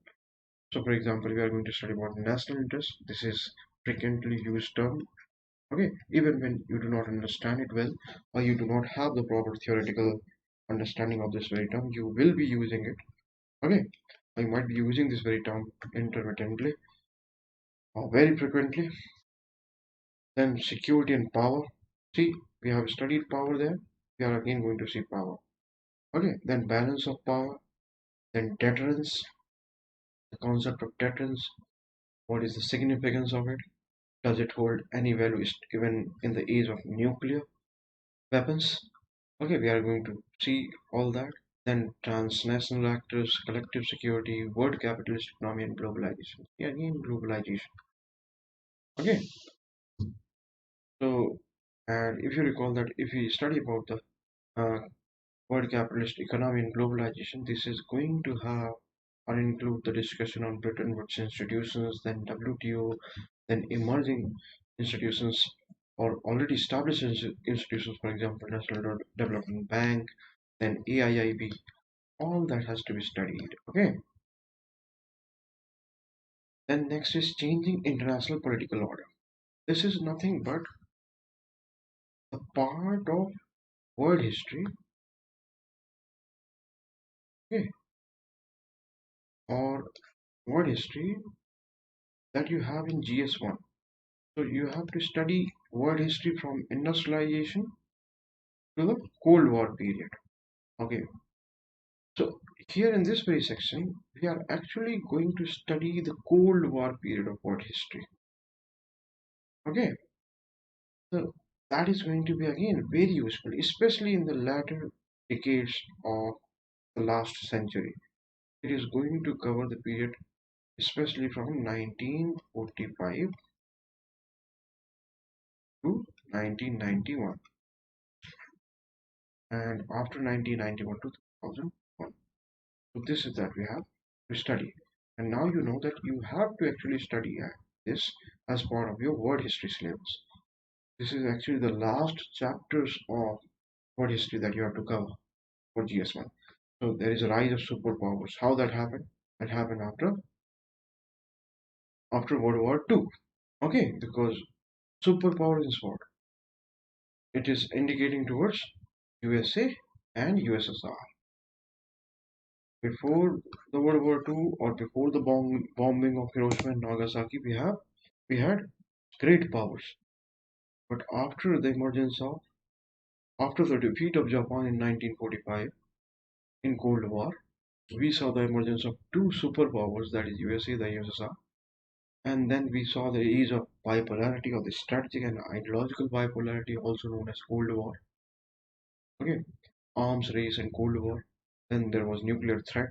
A: So, for example, we are going to study about national interest. This is frequently used term. Okay, even when you do not understand it well or you do not have the proper theoretical understanding of this very term, you will be using it. Okay, I might be using this very term intermittently or very frequently. Then security and power. See, we have studied power there. We are again going to see power. Okay, then balance of power. Then deterrence. The concept of deterrence. What is the significance of it? Does it hold any value even in the age of nuclear weapons? Okay, we are going to see all that. Then transnational actors, collective security, world capitalist economy, and globalization. Yeah, again, globalization. Okay, so and if you recall that if we study about the uh, world capitalist economy and globalization, this is going to have or include the discussion on Bretton Woods institutions, then WTO, then emerging institutions or already established institutions, for example, National Development Bank, then AIIB. All that has to be studied. Okay. Then next is changing international political order. This is nothing but a part of world history, okay, or world history that you have in GS1. So you have to study world history from industrialization to the Cold War period. Okay. So here in this very section, we are actually going to study the Cold War period of world history. Okay. So that is going to be again very useful, especially in the latter decades of the last century. It is going to cover the period especially from 1945 to 1991 and after 1991 to 2001. So this is that we have to study. And now you know that you have to actually study this as part of your world history syllabus. This is actually the last chapters of world history that you have to cover for GS1. So there is a rise of superpowers. How that happened? That happened after World War II. Okay, because superpower is what? It is indicating towards USA and USSR. Before the World War II or before the bombing of Hiroshima and Nagasaki, we had great powers. But after the defeat of Japan in 1945 in Cold War, we saw the emergence of two superpowers, that is USA, the USSR, and then we saw the age of bipolarity or the strategic and ideological bipolarity, also known as Cold War. Okay, arms race and Cold War. Then there was nuclear threat.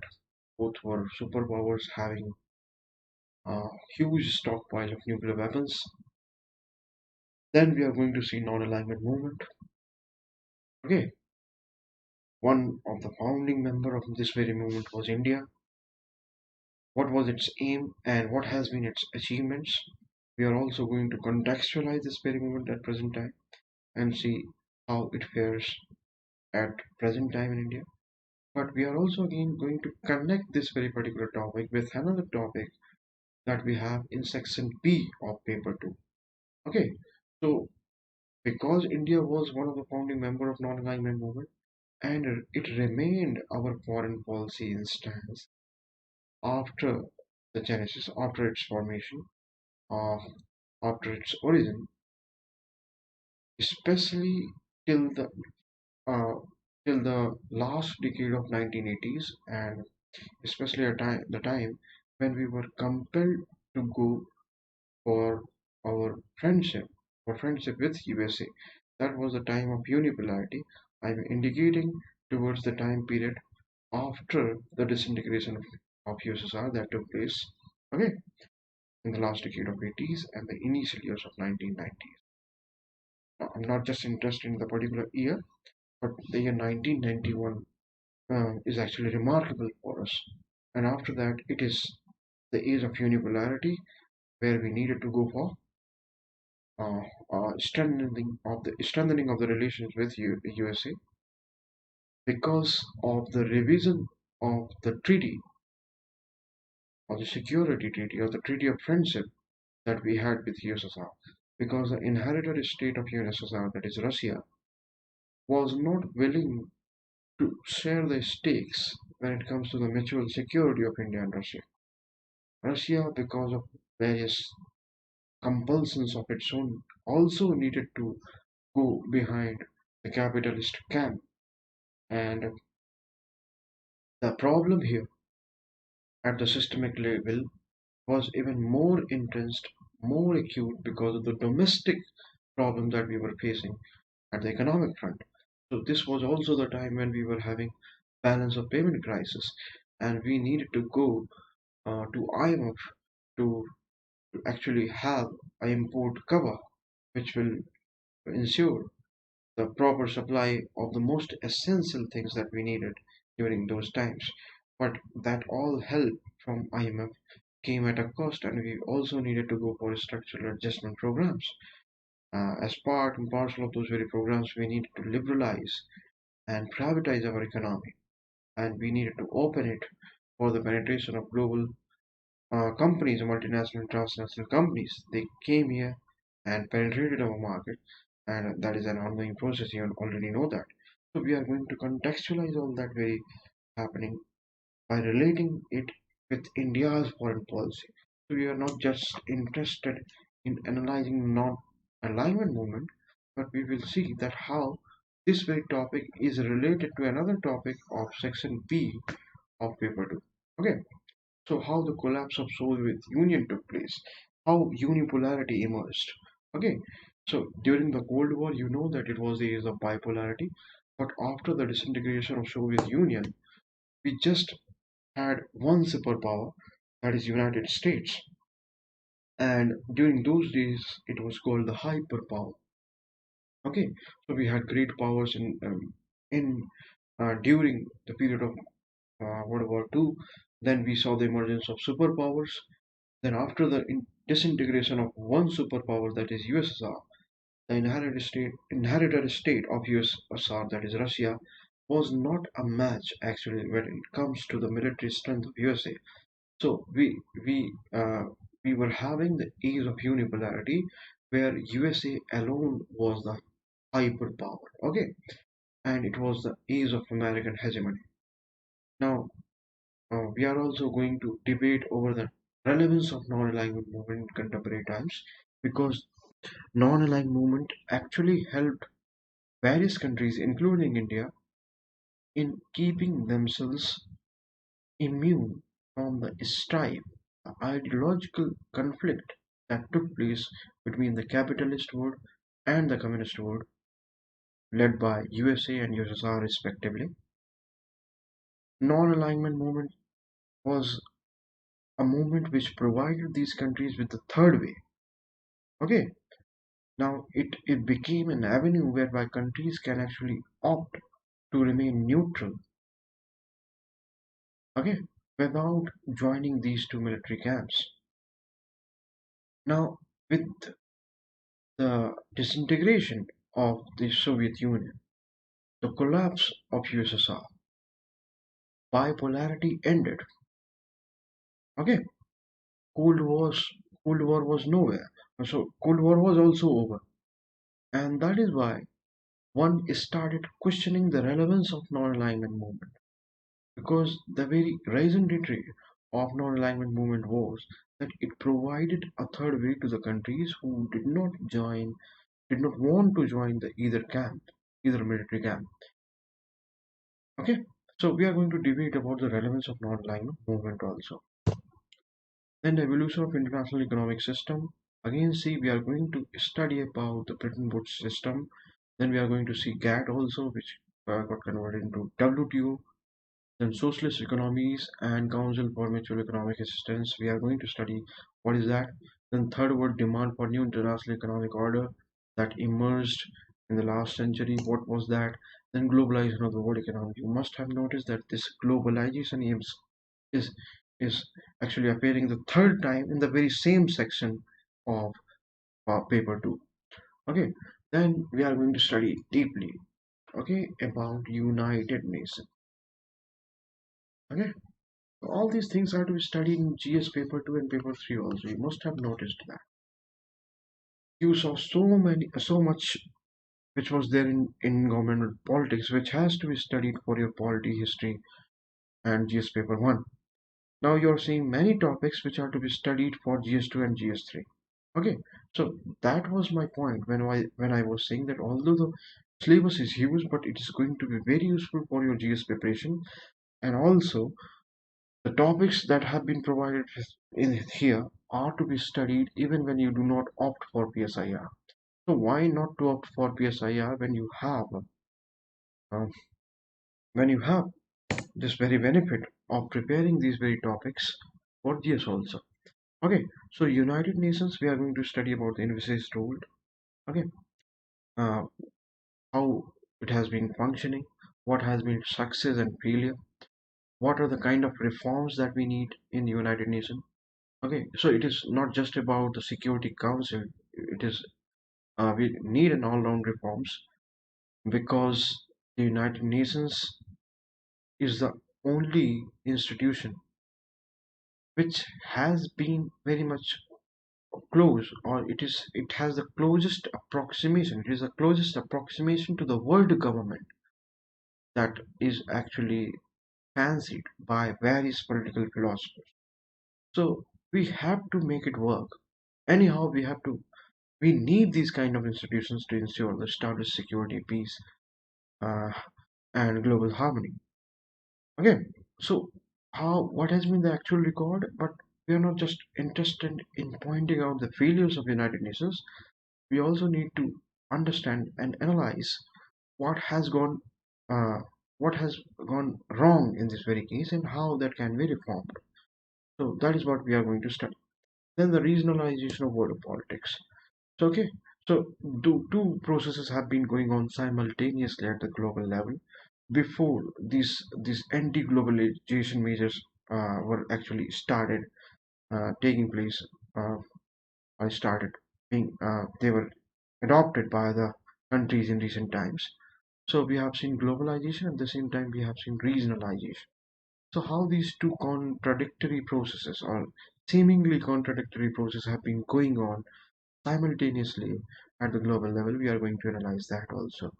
A: Both were superpowers having a huge stockpile of nuclear weapons. Then we are going to see non-alignment movement. Okay, one of the founding member of this very movement was India. What was its aim and what has been its achievements? We are also going to contextualize this very movement at present time and see how it fares at present time in India. But we are also again going to connect this very particular topic with another topic that we have in section B of paper 2. Okay, so because India was one of the founding member of non-alignment movement and it remained our foreign policy in stance after the genesis, after its formation, uh, after its origin, especially till the uh, till the last decade of 1980s and especially the time when we were compelled to go for our friendship with USA. That was the time of unipolarity. I'm indicating towards the time period after the disintegration of USSR that took place, okay, in the last decade of 80s and the initial years of 1990s. I'm not just interested in the particular year, but the year 1991 is actually remarkable for us. And after that, it is the age of unipolarity, where we needed to go for uh, strengthening of the relations with USA because of the revision of the treaty, or the security treaty, or the treaty of friendship that we had with USSR. Because the inherited state of USSR, that is Russia, was not willing to share the stakes when it comes to the mutual security of India and Russia. Russia, because of various compulsions of its own, also needed to go behind the capitalist camp. And the problem here at the systemic level was even more intense, more acute because of the domestic problem that we were facing at the economic front. So this was also the time when we were having balance of payment crisis, and we needed to go to IMF to actually have an import cover, which will ensure the proper supply of the most essential things that we needed during those times. But that all help from IMF came at a cost, and we also needed to go for structural adjustment programs. As part and parcel of those very programs, we needed to liberalize and privatize our economy, and we needed to open it for the penetration of global companies, multinational and transnational companies. They came here and penetrated our market, and that is an ongoing process. You already know that. So we are going to contextualize all that very happening by relating it with India's foreign policy. So we are not just interested in analyzing non-alignment movement, but we will see that how this very topic is related to another topic of section B of paper 2. Okay, so how the collapse of Soviet Union took place, how unipolarity emerged. Okay, so during the Cold War, you know that it was the age of bipolarity, but after the disintegration of Soviet Union, we just had one superpower, that is United States, and during those days it was called the hyperpower. Okay, so we had great powers in during the period of World War II. Then we saw the emergence of superpowers. Then after the disintegration of one superpower, that is USSR, the inherited state of USSR, that is Russia, was not a match actually when it comes to the military strength of USA. So we were having the age of unipolarity, where USA alone was the hyperpower. Okay, and it was the age of American hegemony. Now we are also going to debate over the relevance of non-alignment movement in contemporary times, because non-aligned movement actually helped various countries, including India, in keeping themselves immune from the strife, the ideological conflict that took place between the capitalist world and the communist world, led by USA and USSR respectively. Non-alignment movement was a movement which provided these countries with the third way. Okay, now it became an avenue whereby countries can actually opt to remain neutral, okay, without joining these two military camps. Now, with the disintegration of the Soviet Union, the collapse of USSR, bipolarity ended. Okay, Cold Wars, Cold War was nowhere. So Cold War was also over, and that is why one started questioning the relevance of non-alignment movement, because the very raison d'etre of non-alignment movement was that it provided a third way to the countries who did not want to join the either camp, either military camp. Okay, so we are going to debate about the relevance of non-alignment movement also. Then the evolution of international economic system. Again, see, we are going to study about the Bretton Woods system. Then we are going to see GATT also, which got converted into WTO. Then socialist economies and Council for Mutual Economic Assistance. We are going to study what is that. Then third word, demand for new international economic order. that emerged in the last century. What was that? Then globalization of the world economy. You must have noticed that this globalization is is actually appearing the third time in the very same section of paper 2. Okay, then we are going to study deeply, okay, about United Nations. Okay, so all these things are to be studied in GS paper 2 and paper 3 also. You must have noticed that you saw so much which was there in government politics, which has to be studied for your polity history and GS paper 1. Now you're seeing many topics which are to be studied for GS2 and GS3. Okay, so that was my point when I was saying that although the syllabus is huge, but it is going to be very useful for your GS preparation, and also the topics that have been provided in here are to be studied even when you do not opt for PSIR. So why not to opt for PSIR uh, when you have this very benefit of preparing these very topics for GS also. Okay, so United Nations, we are going to study about the envisaged rule. Okay, uh, how it has been functioning, what has been success and failure, what are the kind of reforms that we need in the United Nations. Okay, so it is not just about the Security Council. It is we need an all-round reforms because the United Nations is the only institution which has been very much close, or it has the closest approximation. It is the closest approximation to the world government that is actually fancied by various political philosophers. So we have to make it work. Anyhow, we need these kind of institutions to ensure the status, security, peace, uh, and global harmony. Okay, so what has been the actual record? But we are not just interested in pointing out the failures of the United Nations. We also need to understand and analyze what has gone uh, what has gone wrong in this very case and how that can be reformed. So that is what we are going to study. Then the regionalization of world politics. So okay, so two processes have been going on simultaneously at the global level before these anti-globalization measures were actually started taking place. I started being they were adopted by the countries in recent times. So we have seen globalization at the same time we have seen regionalization. So how these two contradictory processes or seemingly contradictory processes have been going on simultaneously at the global level, we are going to analyze that also.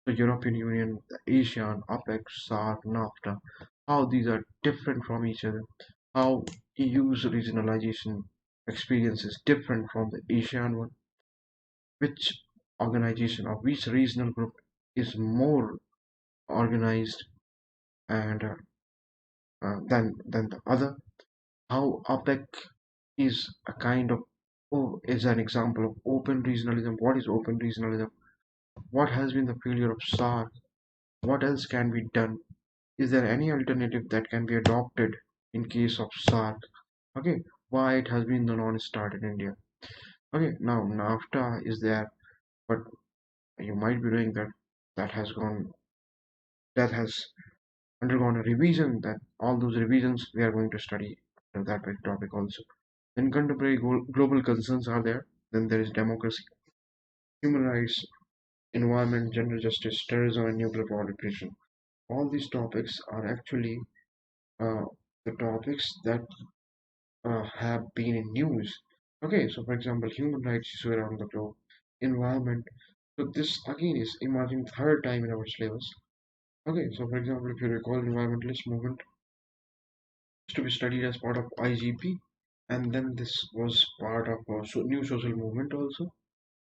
A: The European Union, the ASEAN, APEC, SAARC, NAFTA, how these are different from each other, how EU's regionalization experience is different from the ASEAN one, which organization or which regional group is more organized and than the other, how APEC is a kind of is an example of open regionalism. What is open regionalism? What has been the failure of SAARC? What else can be done? Is there any alternative that can be adopted in case of SAARC? Okay, why it has been the non-start in India? Okay, now NAFTA is there, but you might be doing that. That has gone. That has undergone a revision. That all those revisions we are going to study that very topic also. Then contemporary global concerns are there. Then there is democracy, human rights, environment, gender justice, terrorism, and nuclear proliferation. All these topics are actually uh, the topics that have been in news. Okay, so for example, human rights issue around the globe, environment. So this again is emerging third time in our syllabus. Okay, so for example, if you recall, environmentalist movement is to be studied as part of IGP, and then this was part of a new social movement also.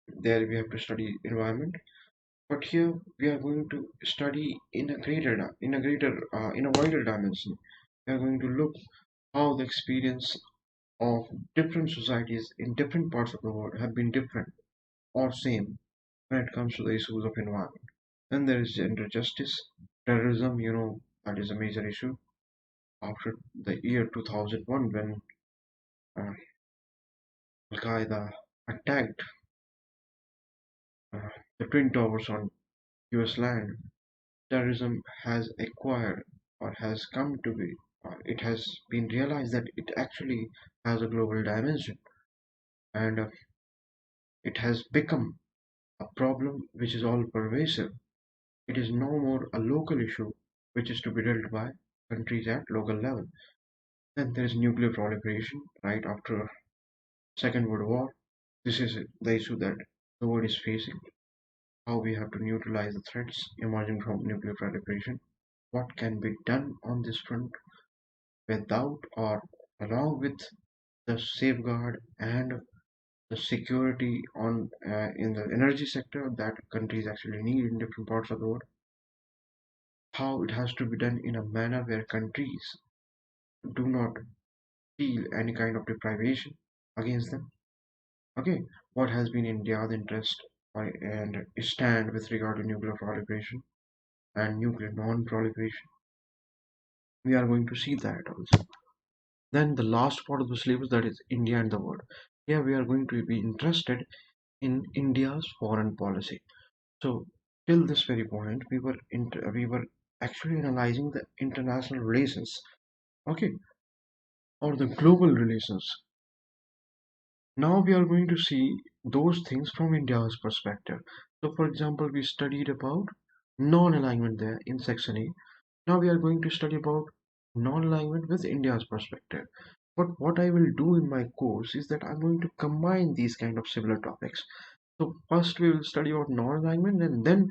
A: There we have to study environment, but here we are going to study in a wider dimension. We are going to look how the experience of different societies in different parts of the world have been different or same when it comes to the issues of environment. Then there is gender justice, terrorism, that is a major issue after the year 2001 when uh, Al Qaeda attacked uh, the Twin Towers on US land, terrorism has acquired or has come to be, or it has been realized that it actually has a global dimension, and it has become a problem which is all pervasive. It is no more a local issue which is to be dealt by countries at local level. Then there is nuclear proliferation right after Second World War. This is the issue that the world is facing. How we have to neutralize the threats emerging from nuclear proliferation. What can be done on this front without or along with the safeguard and the security on in the energy sector that countries actually need in different parts of the world. How it has to be done in a manner where countries do not feel any kind of deprivation against them. Okay, what has been India's interest and stand with regard to nuclear proliferation and nuclear non-proliferation? We are going to see that also. Then the last part of the syllabus, that is India and the world. Here we are going to be interested in India's foreign policy. So till this very point, we were actually analyzing the international relations, okay, or the global relations. Now we are going to see those things from India's perspective. So, for example, we studied about non-alignment there in section A. Now we are going to study about non-alignment with India's perspective. But what I will do in my course is that I'm going to combine these kind of similar topics. So first we will study about non-alignment, and then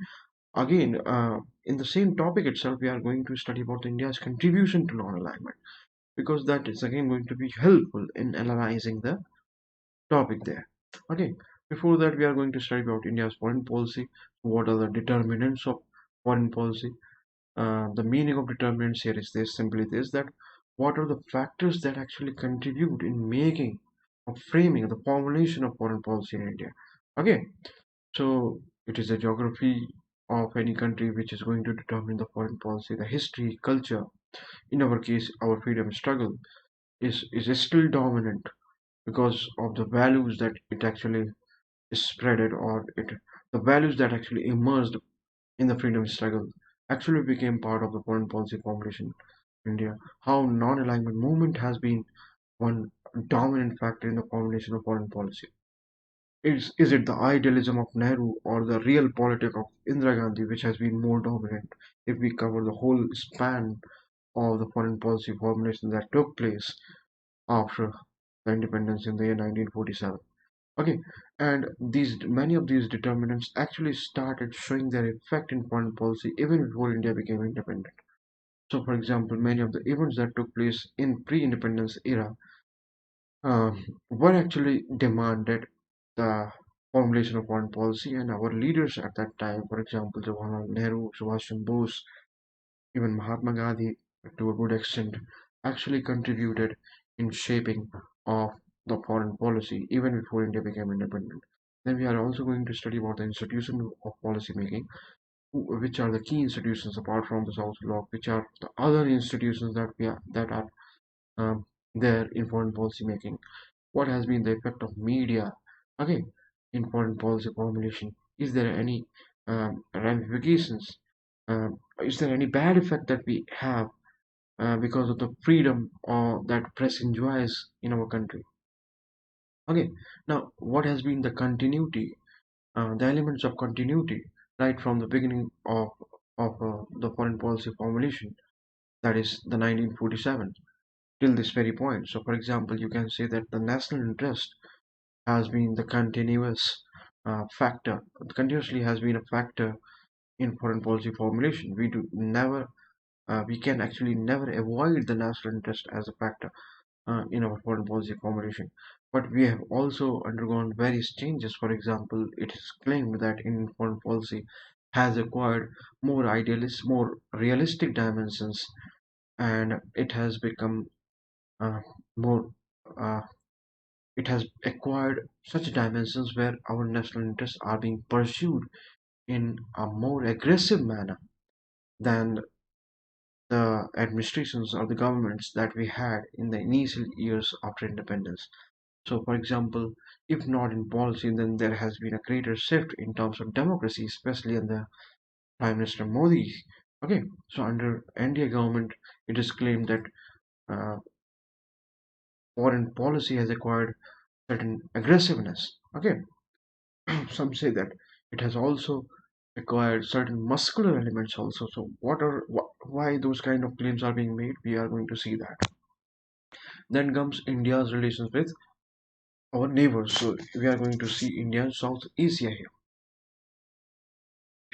A: again in the same topic itself we are going to study about India's contribution to non-alignment, because that is again going to be helpful in analyzing the topic there. Okay, before that we are going to study about India's foreign policy. What are the determinants of foreign policy? The meaning of determinants here is this, simply this, that what are the factors that actually contribute in making or framing the formulation of foreign policy in India. Okay, so it is the geography of any country which is going to determine the foreign policy, the history, culture. In our case, our freedom struggle is still dominant because of the values that it actually is spreaded, or it the values that actually emerged in the freedom struggle actually became part of the foreign policy formulation in India. How non-alignment movement has been one dominant factor in the formulation of foreign policy. Is it the idealism of Nehru or the real politic of Indira Gandhi which has been more dominant if we cover the whole span of the foreign policy formulation that took place after the independence in the year 1947? Okay, and these many of these determinants actually started showing their effect in foreign policy even before India became independent. So, for example, many of the events that took place in pre-independence era uh, were actually demanded the formulation of foreign policy, and our leaders at that time, for example, Jawaharlal Nehru, Subhash Chandra Bose, even Mahatma Gandhi, to a good extent, actually contributed in shaping of the foreign policy even before India became independent. Then we are also going to study about the institution of policy making, which are the key institutions apart from the South Bloc, which are the other institutions that are there in foreign policy making. What has been the effect of media, okay, in foreign policy formulation? Is there any ramifications? Is there any bad effect that we have because of the freedom that press enjoys in our country? Okay, now what has been the continuity, the elements of continuity right from the beginning of the foreign policy formulation, that is the 1947 till this very point. So, for example, you can say that the national interest has been the continuous factor, continuously has been a factor in foreign policy formulation. We can actually never avoid the national interest as a factor in our foreign policy formulation. But we have also undergone various changes. For example, it is claimed that in foreign policy has acquired more idealist, more realistic dimensions, and it has become uh, more. Uh, it has acquired such dimensions where our national interests are being pursued in a more aggressive manner than the administrations or the governments that we had in the initial years after independence. So, for example, if not in policy, then there has been a greater shift in terms of democracy, especially under Prime Minister Modi. Okay, so under NDA government, it is claimed that uh, foreign policy has acquired certain aggressiveness. Okay, some say that it has also acquired certain muscular elements also. So, why those kind of claims are being made? We are going to see that. Then comes India's relations with our neighbors. So, we are going to see India and South Asia here.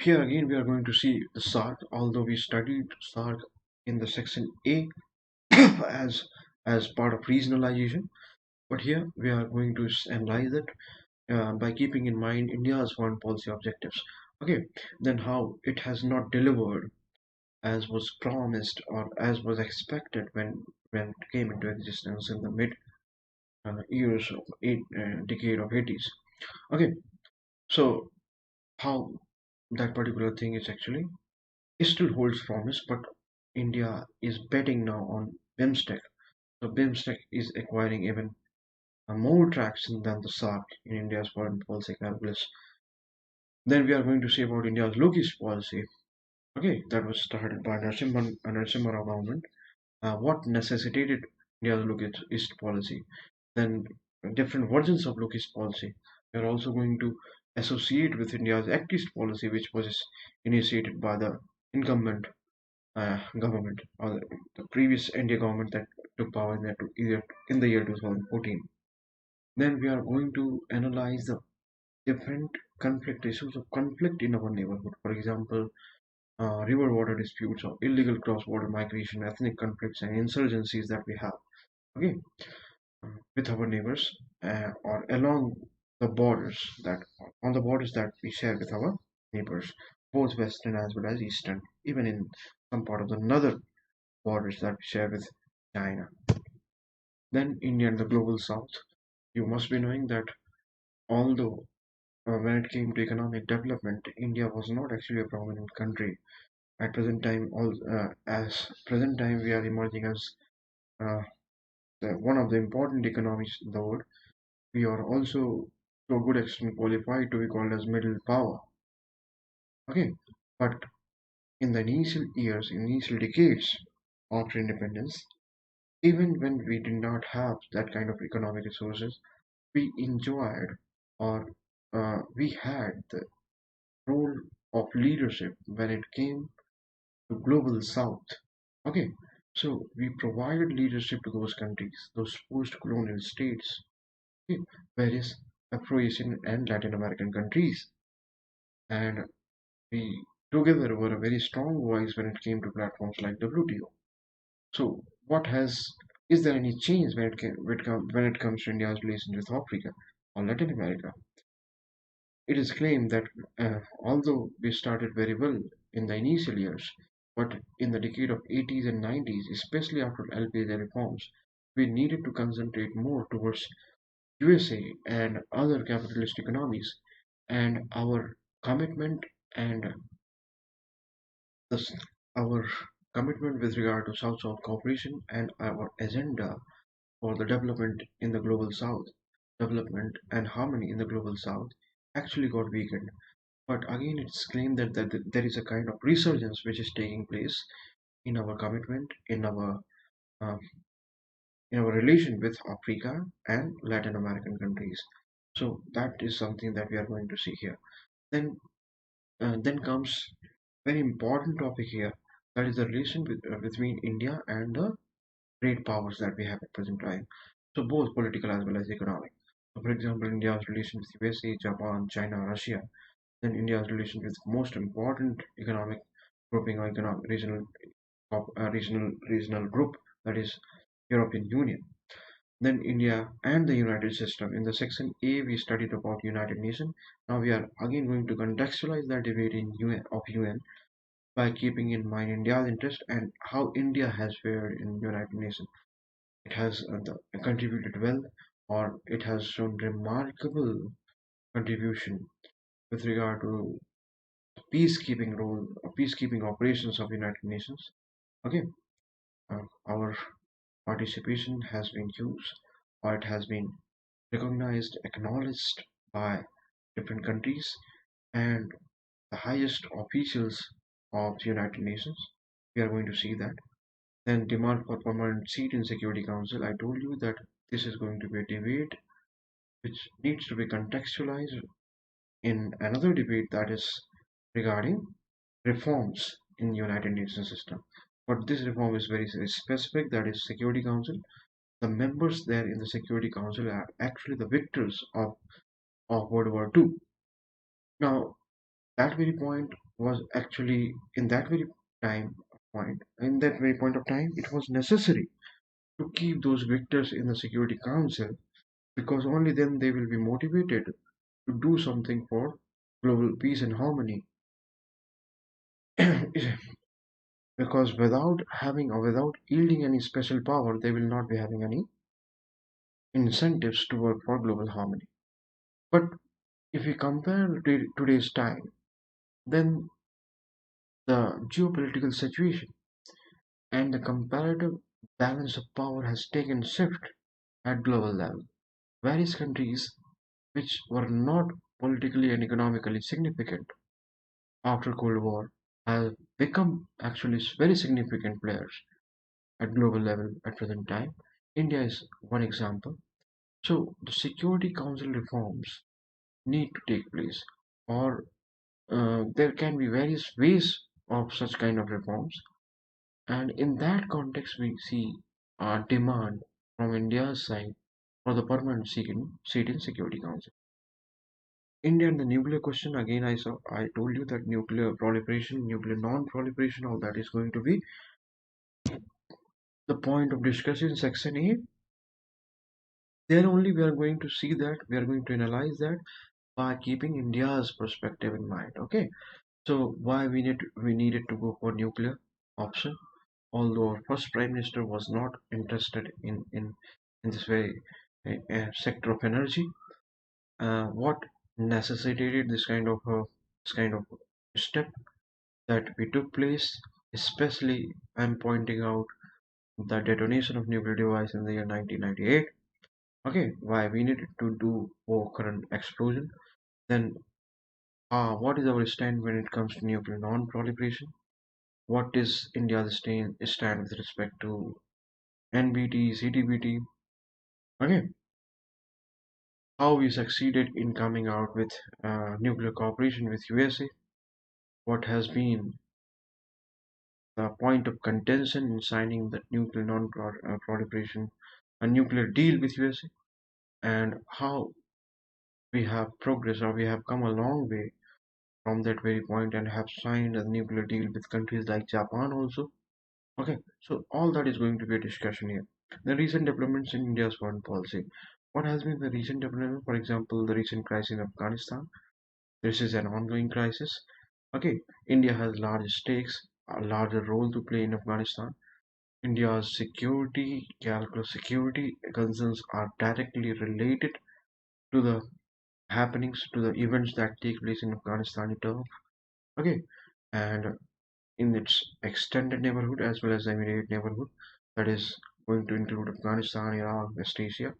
A: Here again, we are going to see the SARC. Although we studied SARC in the section A as part of regionalization, but here we are going to analyze it by keeping in mind India's foreign policy objectives. Okay, then how it has not delivered as was promised or as was expected when it came into existence in the mid years of decade of 80s. Okay, so how that particular thing is actually it still holds promise, but India is betting now on BIMSTEC. So BIMSTEC is acquiring even more traction than the SARC in India's foreign policy calculus. Then we are going to see about India's look-east policy. Okay, that was started by Narasimha Rao government. What necessitated India's look-east policy? Then different versions of look-east policy. We are also going to associate with India's act-east policy, which was initiated by the incumbent government or the previous India government that took power in the year 2014. Then we are going to analyze the different conflict issues of conflict in our neighborhood. For example, river water disputes or illegal cross-border migration, ethnic conflicts, and insurgencies that we have. Okay, with our neighbors or along the borders that on the borders that we share with our neighbors, both western as well as eastern, even in some part of the northern borders that we share with China. Then India and the global south. You must be knowing that although when it came to economic development, India was not actually a prominent country. At present time, as present time, we are emerging as uh, one of the important economies in the world. We are also to a good extent qualified to be called as middle power. Okay, but in the initial years, initial decades after independence, even when we did not have that kind of economic resources, we enjoyed or we had the role of leadership when it came to global south. Okay, so we provided leadership to those countries, those post-colonial states, okay, various Afro-Asian and Latin American countries, and we together were a very strong voice when it came to platforms like WTO. So, is there any change when it comes to India's relations with Africa or Latin America? It is claimed that although we started very well in the initial years, but in the decade of 80s and 90s, especially after LPG reforms, we needed to concentrate more towards USA and other capitalist economies, and our commitment and this, our commitment with regard to South-South cooperation and our agenda for the development in the global South, development and harmony in the global South actually got weakened. But again, it's claimed that there is a kind of resurgence which is taking place in our commitment, uh, in our relation with Africa and Latin American countries. So that is something that we are going to see here. Then, then comes very important topic here. That is the relation between India and the great powers that we have at present time. So both political as well as economic. So for example, India's relations with USA, Japan, China, Russia. Then India's relations with most important economic grouping or economic regional group, that is European Union. Then India and the United System. In the section A, we studied about United Nations. Now we are again going to contextualize that debate in UN by keeping in mind India's interest and how India has fared in United Nations. It has contributed well, or it has shown remarkable contribution with regard to peacekeeping role or peacekeeping operations of United Nations. Okay, our participation has been huge, or it has been recognized, acknowledged by different countries and the highest officials of the United Nations. We are going to see that. Then demand for permanent seat in Security Council. I told you that this is going to be a debate which needs to be contextualized in another debate that is regarding reforms in the United Nations system. But this reform is very specific, that is Security Council. The members there in the Security Council are actually the victors of World War II. Now, that very point was actually time in that very point of time, it was necessary to keep those victors in the Security Council because only then they will be motivated to do something for global peace and harmony. Because without having or without yielding any special power, they will not be having any incentives to work for global harmony. But if we compare today's time, then the geopolitical situation and the comparative balance of power has taken shift at global level. Various countries which were not politically and economically significant after Cold War have become actually very significant players at global level at present time. India is one example. So the Security Council reforms need to take place, or there can be various ways of such kind of reforms. And in that context, we see a demand from India's side for the permanent seat in Security Council. India and the nuclear question again. I told you that nuclear proliferation, nuclear non-proliferation, all that is going to be the point of discussion in section A. There only we are going to see that we are going to analyze that by keeping India's perspective in mind. Okay, so why we needed to go for nuclear option, although our first prime minister was not interested in this very sector of energy. What necessitated this kind of step that we took place, especially I'm pointing out the detonation of nuclear device in the year 1998. Okay, why we needed to do current explosion. Then, what is our stand when it comes to nuclear non-proliferation? What is India's stand with respect to NBT, CTBT? Okay, how we succeeded in coming out with nuclear cooperation with USA? What has been the point of contention in signing the nuclear non-proliferation, a nuclear deal with USA, and how we have progressed or we have come a long way from that very point and have signed a nuclear deal with countries like Japan also. Okay, so all that is going to be a discussion here. The recent developments in India's foreign policy. What has been the recent development? For example, the recent crisis in Afghanistan. This is an ongoing crisis. Okay, India has large stakes, a larger role to play in Afghanistan. India's security concerns are directly related to the happenings, to the events that take place in Afghanistan itself. Okay, and in its extended neighborhood as well as the immediate neighborhood, that is going to include Afghanistan, Iraq, West Asia.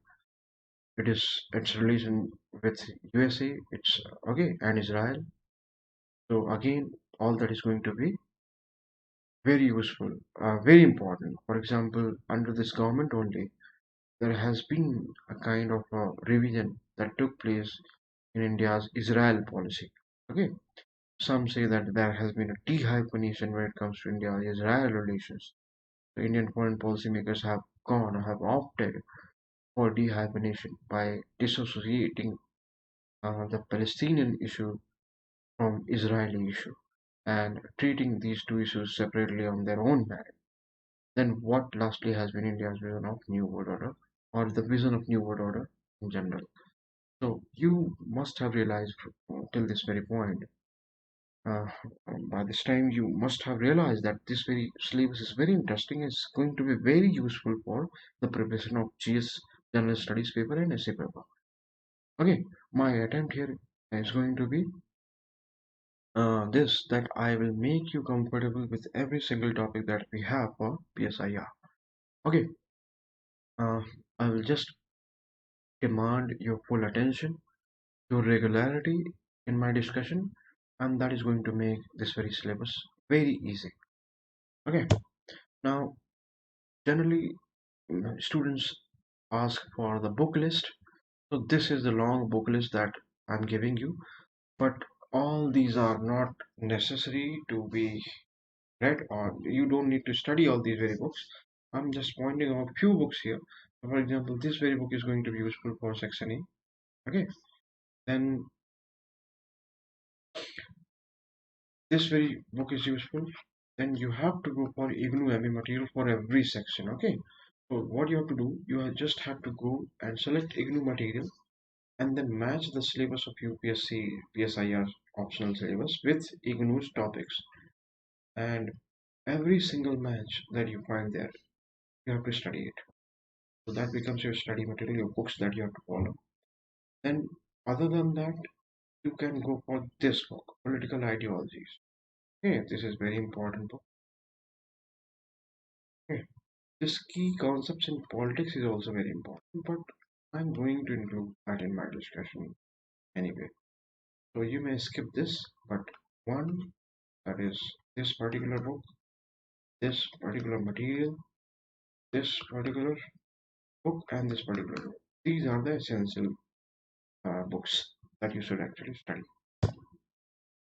A: It is its relation with USA, it's okay, and Israel. So again, all that is going to be very useful, very important. For example, under this government only, there has been a kind of a revision that took place in India's Israel policy. Okay, some say that there has been a de-hyphenation when it comes to India-Israel relations. The Indian foreign policymakers have opted for de-hyphenation by dissociating the Palestinian issue from Israeli issue and treating these two issues separately on their own merit. Then what lastly has been India's vision of New World Order or the vision of New World Order in general. So you must have realized till this very point, uh, by this time you must have realized that this very syllabus is very interesting. It's going to be very useful for the preparation of GS General Studies paper and essay paper. Okay, my attempt here is going to be this that I will make you comfortable with every single topic that we have for PSIR. Okay, uh, I will just demand your full attention, your regularity in my discussion, and that is going to make this very syllabus very easy. Okay, now generally students ask for the book list. So this is the long book list that I'm giving you, but all these are not necessary to be read, or you don't need to study all these very books. I'm just pointing out few books here. For example, this very book is going to be useful for section A. Okay, then this very book is useful. Then you have to go for IGNOU MA material for every section. Okay, so what you have to do, just have to go and select IGNOU material and then match the syllabus of UPSC PSIR optional syllabus with IGNOU's topics, and every single match that you find there, you have to study it. So that becomes your study material, your books that you have to follow. Then other than that, you can go for this book, Political Ideologies. Okay, this is very important book. Okay, this key concepts in politics is also very important, but I'm going to include that in my discussion anyway. So you may skip this, but one, that is this particular book, this particular material, this particular book, and this particular book. These are the essential books that you should actually study.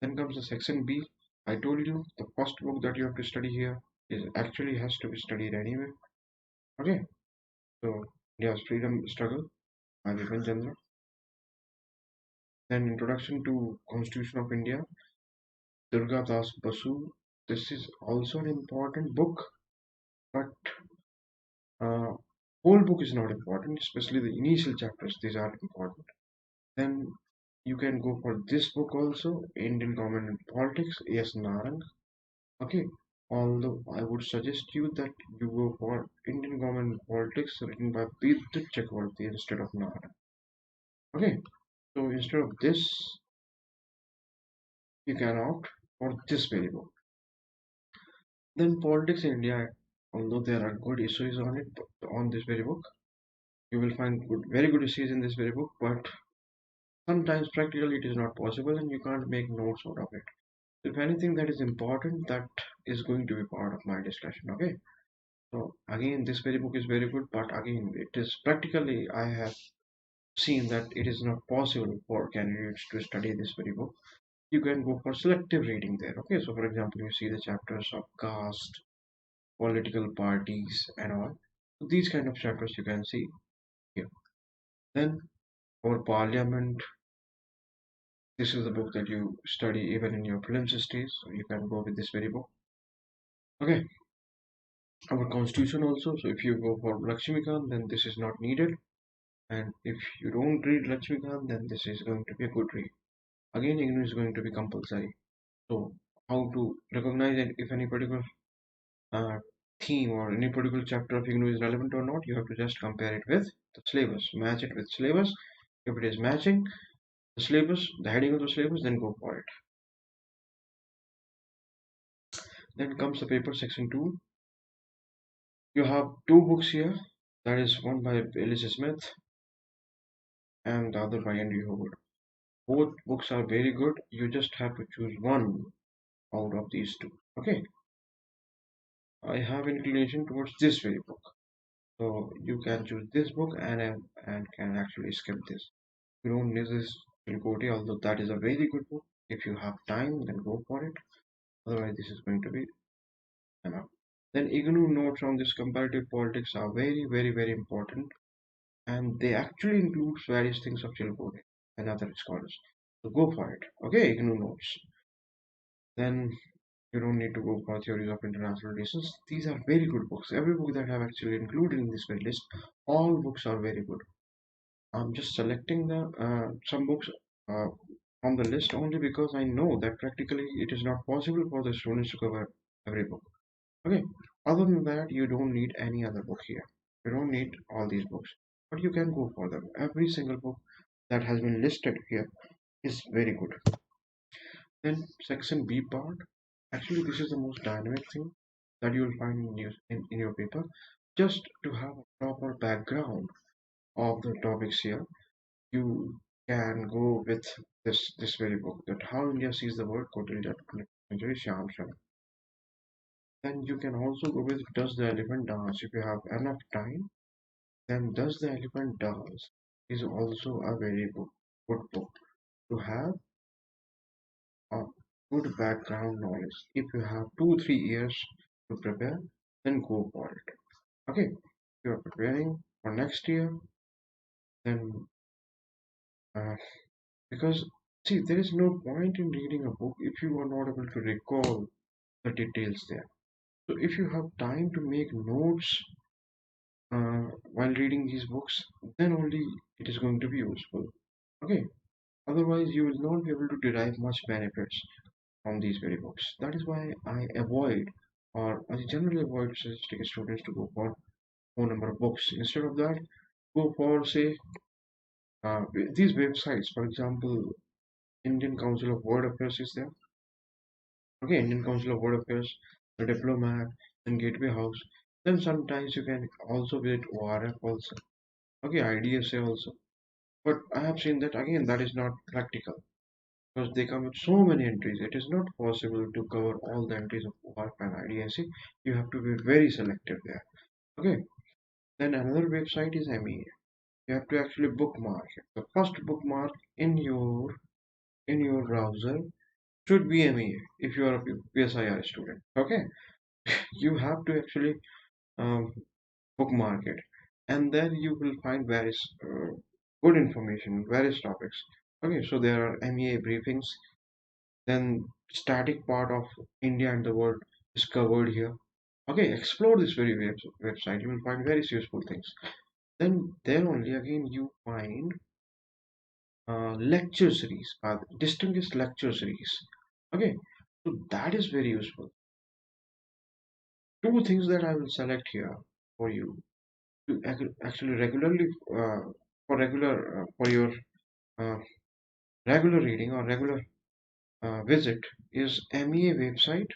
A: Then comes the section B. I told you the first book that you have to study here is actually has to be studied anyway. Okay, so India's freedom struggle by Vipin Chandra. Then Introduction to Constitution of India, Durga Das Basu. This is also an important book, but uh, whole book is not important, especially the initial chapters. These are important. Then you can go for this book also, Indian Government and Politics, A.S. Narang. Okay, although I would suggest you that you go for Indian Government and Politics written by Vidyut Chakravarti instead of Narang. Okay, so instead of this, you can opt for this very book. Then Politics in India, although there are good issues on it, on this very book, you will find very good essays in this very book, but sometimes practically it is not possible and you can't make notes out of it. If anything that is important, that is going to be part of my discussion. Okay, so again, this very book is very good, but again, it is practically, I have seen that it is not possible for candidates to study this very book. You can go for selective reading there. Okay, so for example, you see the chapters of caste, political parties, and all. So these kind of chapters you can see here. Then for parliament, this is the book that you study even in your prelims stage, so you can go with this very book. Okay, our constitution also. So if you go for Lakshmikant, then this is not needed, and if you don't read Lakshmikant, then this is going to be a good read. Again, English is going to be compulsory. So how to recognize if any particular uh, theme or any particular chapter of English is relevant or not? You have to just compare it with the syllabus, match it with syllabus. If it is matching the syllabus, the heading of the syllabus, then go for it. Then comes the paper section 2. You have two books here. That is one by Ellis Smith and the other by Andrew Howard. Both books are very good. You just have to choose one out of these two. Okay. I have inclination towards this very book. So you can choose this book and can actually skip this. You don't need this Chilkoti, although that is a very good book. If you have time, then go for it. Otherwise, this is going to be enough. Then IGNOU notes on this comparative politics are very, very, very important, and they actually include various things of Chilkoti and other scholars. So go for it. Okay, IGNOU notes. Then you don't need to go for theories of international relations. These are very good books. Every book that I have actually included in this very list, all books are very good. I'm just selecting the some books uh, on the list only because I know that practically it is not possible for the students to cover every book. Okay. Other than that, you don't need any other book here. You don't need all these books, but you can go for them. Every single book that has been listed here is very good. Then section B part. Actually, this is the most dynamic thing that you will find in your paper. Just to have a proper background of the topics here, you can go with this very book, that How India Sees the World, co-edited century Shyam Sharma. Then you can also go with Does the Elephant Dance? If you have enough time, then Does the Elephant Dance is also a very good book to have a good background knowledge. If you have 2 3 years to prepare, then go for it. Okay, if you are preparing for next year, then uh, because see, there is no point in reading a book if you are not able to recall the details there. So if you have time to make notes while reading these books, then only it is going to be useful. Okay, otherwise you will not be able to derive much benefits from these very books. That is why I avoid, or I generally avoid suggesting students to go for more number of books. Instead of that, go for say these websites. For example, Indian Council of World Affairs is there. Okay, Indian Council of World Affairs, the Diplomat, and Gateway House. Then sometimes you can also visit ORF also. Okay, IDSA also. But I have seen that again, that is not practical because they come with so many entries. It is not possible to cover all the entries of ORF and IDSA. You have to be very selective there. Okay, then another website is MEA. You have to actually bookmark it. The first bookmark in your browser should be MEA if you are a PSIR student. Okay, you have to actually um, bookmark it, and then you will find various good information, various topics. Okay, so there are MEA briefings, then static part of India and the world is covered here. Okay, explore this very website. You will find various useful things. Then there only again you find lecture series, distinguished lecture series. Okay, so that is very useful. Two things that I will select here for you to actually regularly for your uh, regular reading or regular visit is MEA website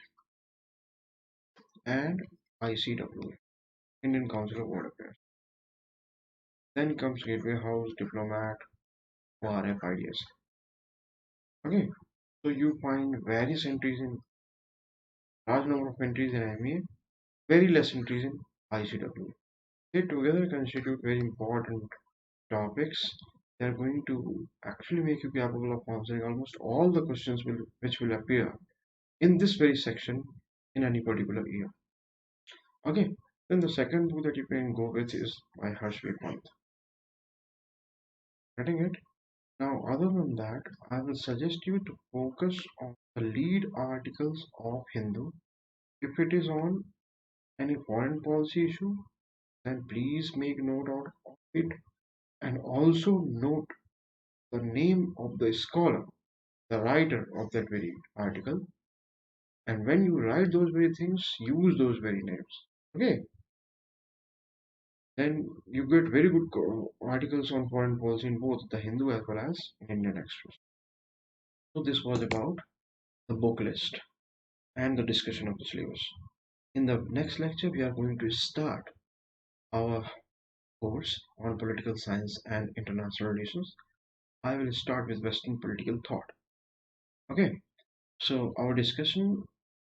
A: and ICW, Indian Council of World Affairs. Then comes Gateway House, Diplomat, ORF, IDS. Okay, so you find various entries in large number of entries in MEA, very less entries in ICW. They together constitute very important topics. They are going to actually make you capable of answering almost all the questions which will appear in this very section in any particular year. Okay, then the second book that you can go with is by Harshvik Pant. Getting it? Now, other than that, I will suggest you to focus on the lead articles of Hindu. If it is on any foreign policy issue, then please make note of it and also note the name of the scholar, the writer of that very article. And when you write those very things, use those very names. Okay, then you get very good articles on foreign policy in both the Hindu as well as in Indian Express. So this was about the book list and the discussion of the syllabus. In the next lecture, we are going to start our course on political science and international relations. I will start with Western political thought. Okay, so our discussion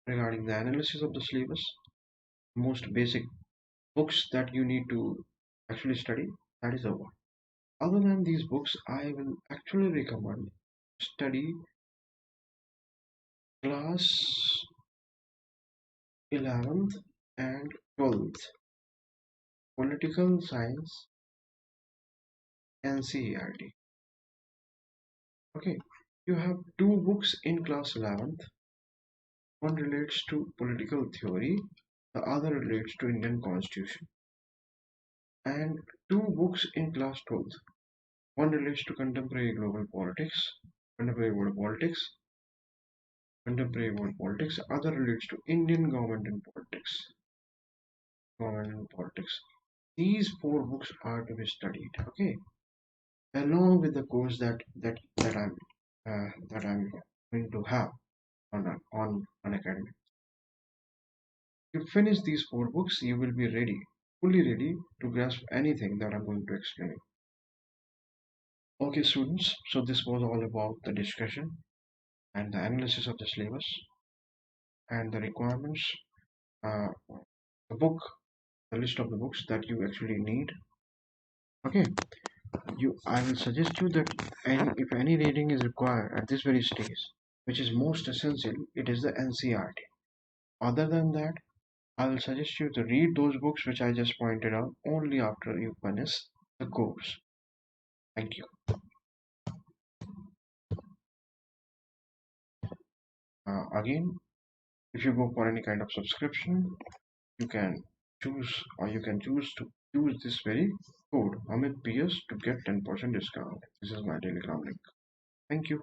A: regarding the analysis of the syllabus, most basic books that you need to actually study, that is over. Other than these books, I will actually recommend study class 11th and 12th political science NCERT. Okay, you have two books in class 11th. One relates to political theory, the other relates to Indian Constitution. And two books in class 12th. One relates to contemporary world politics, contemporary world politics. Other relates to Indian government and politics. These four books are to be studied. Okay, along with the course that I'm going to have on Unacademy. If you finish these four books, you will be ready, fully ready to grasp anything that I'm going to explain. Okay, students, so this was all about the discussion and the analysis of the syllabus and the requirements, uh, the book, the list of the books that you actually need. Okay, I will suggest you that if any reading is required at this very stage, which is most essential, it is the NCRT. Other than that, I will suggest you to read those books which I just pointed out only after you finish the course. Thank you. Again, if you go for any kind of subscription, you can choose to use this very code Amit PS to get 10% discount. This is my Telegram link. Thank you.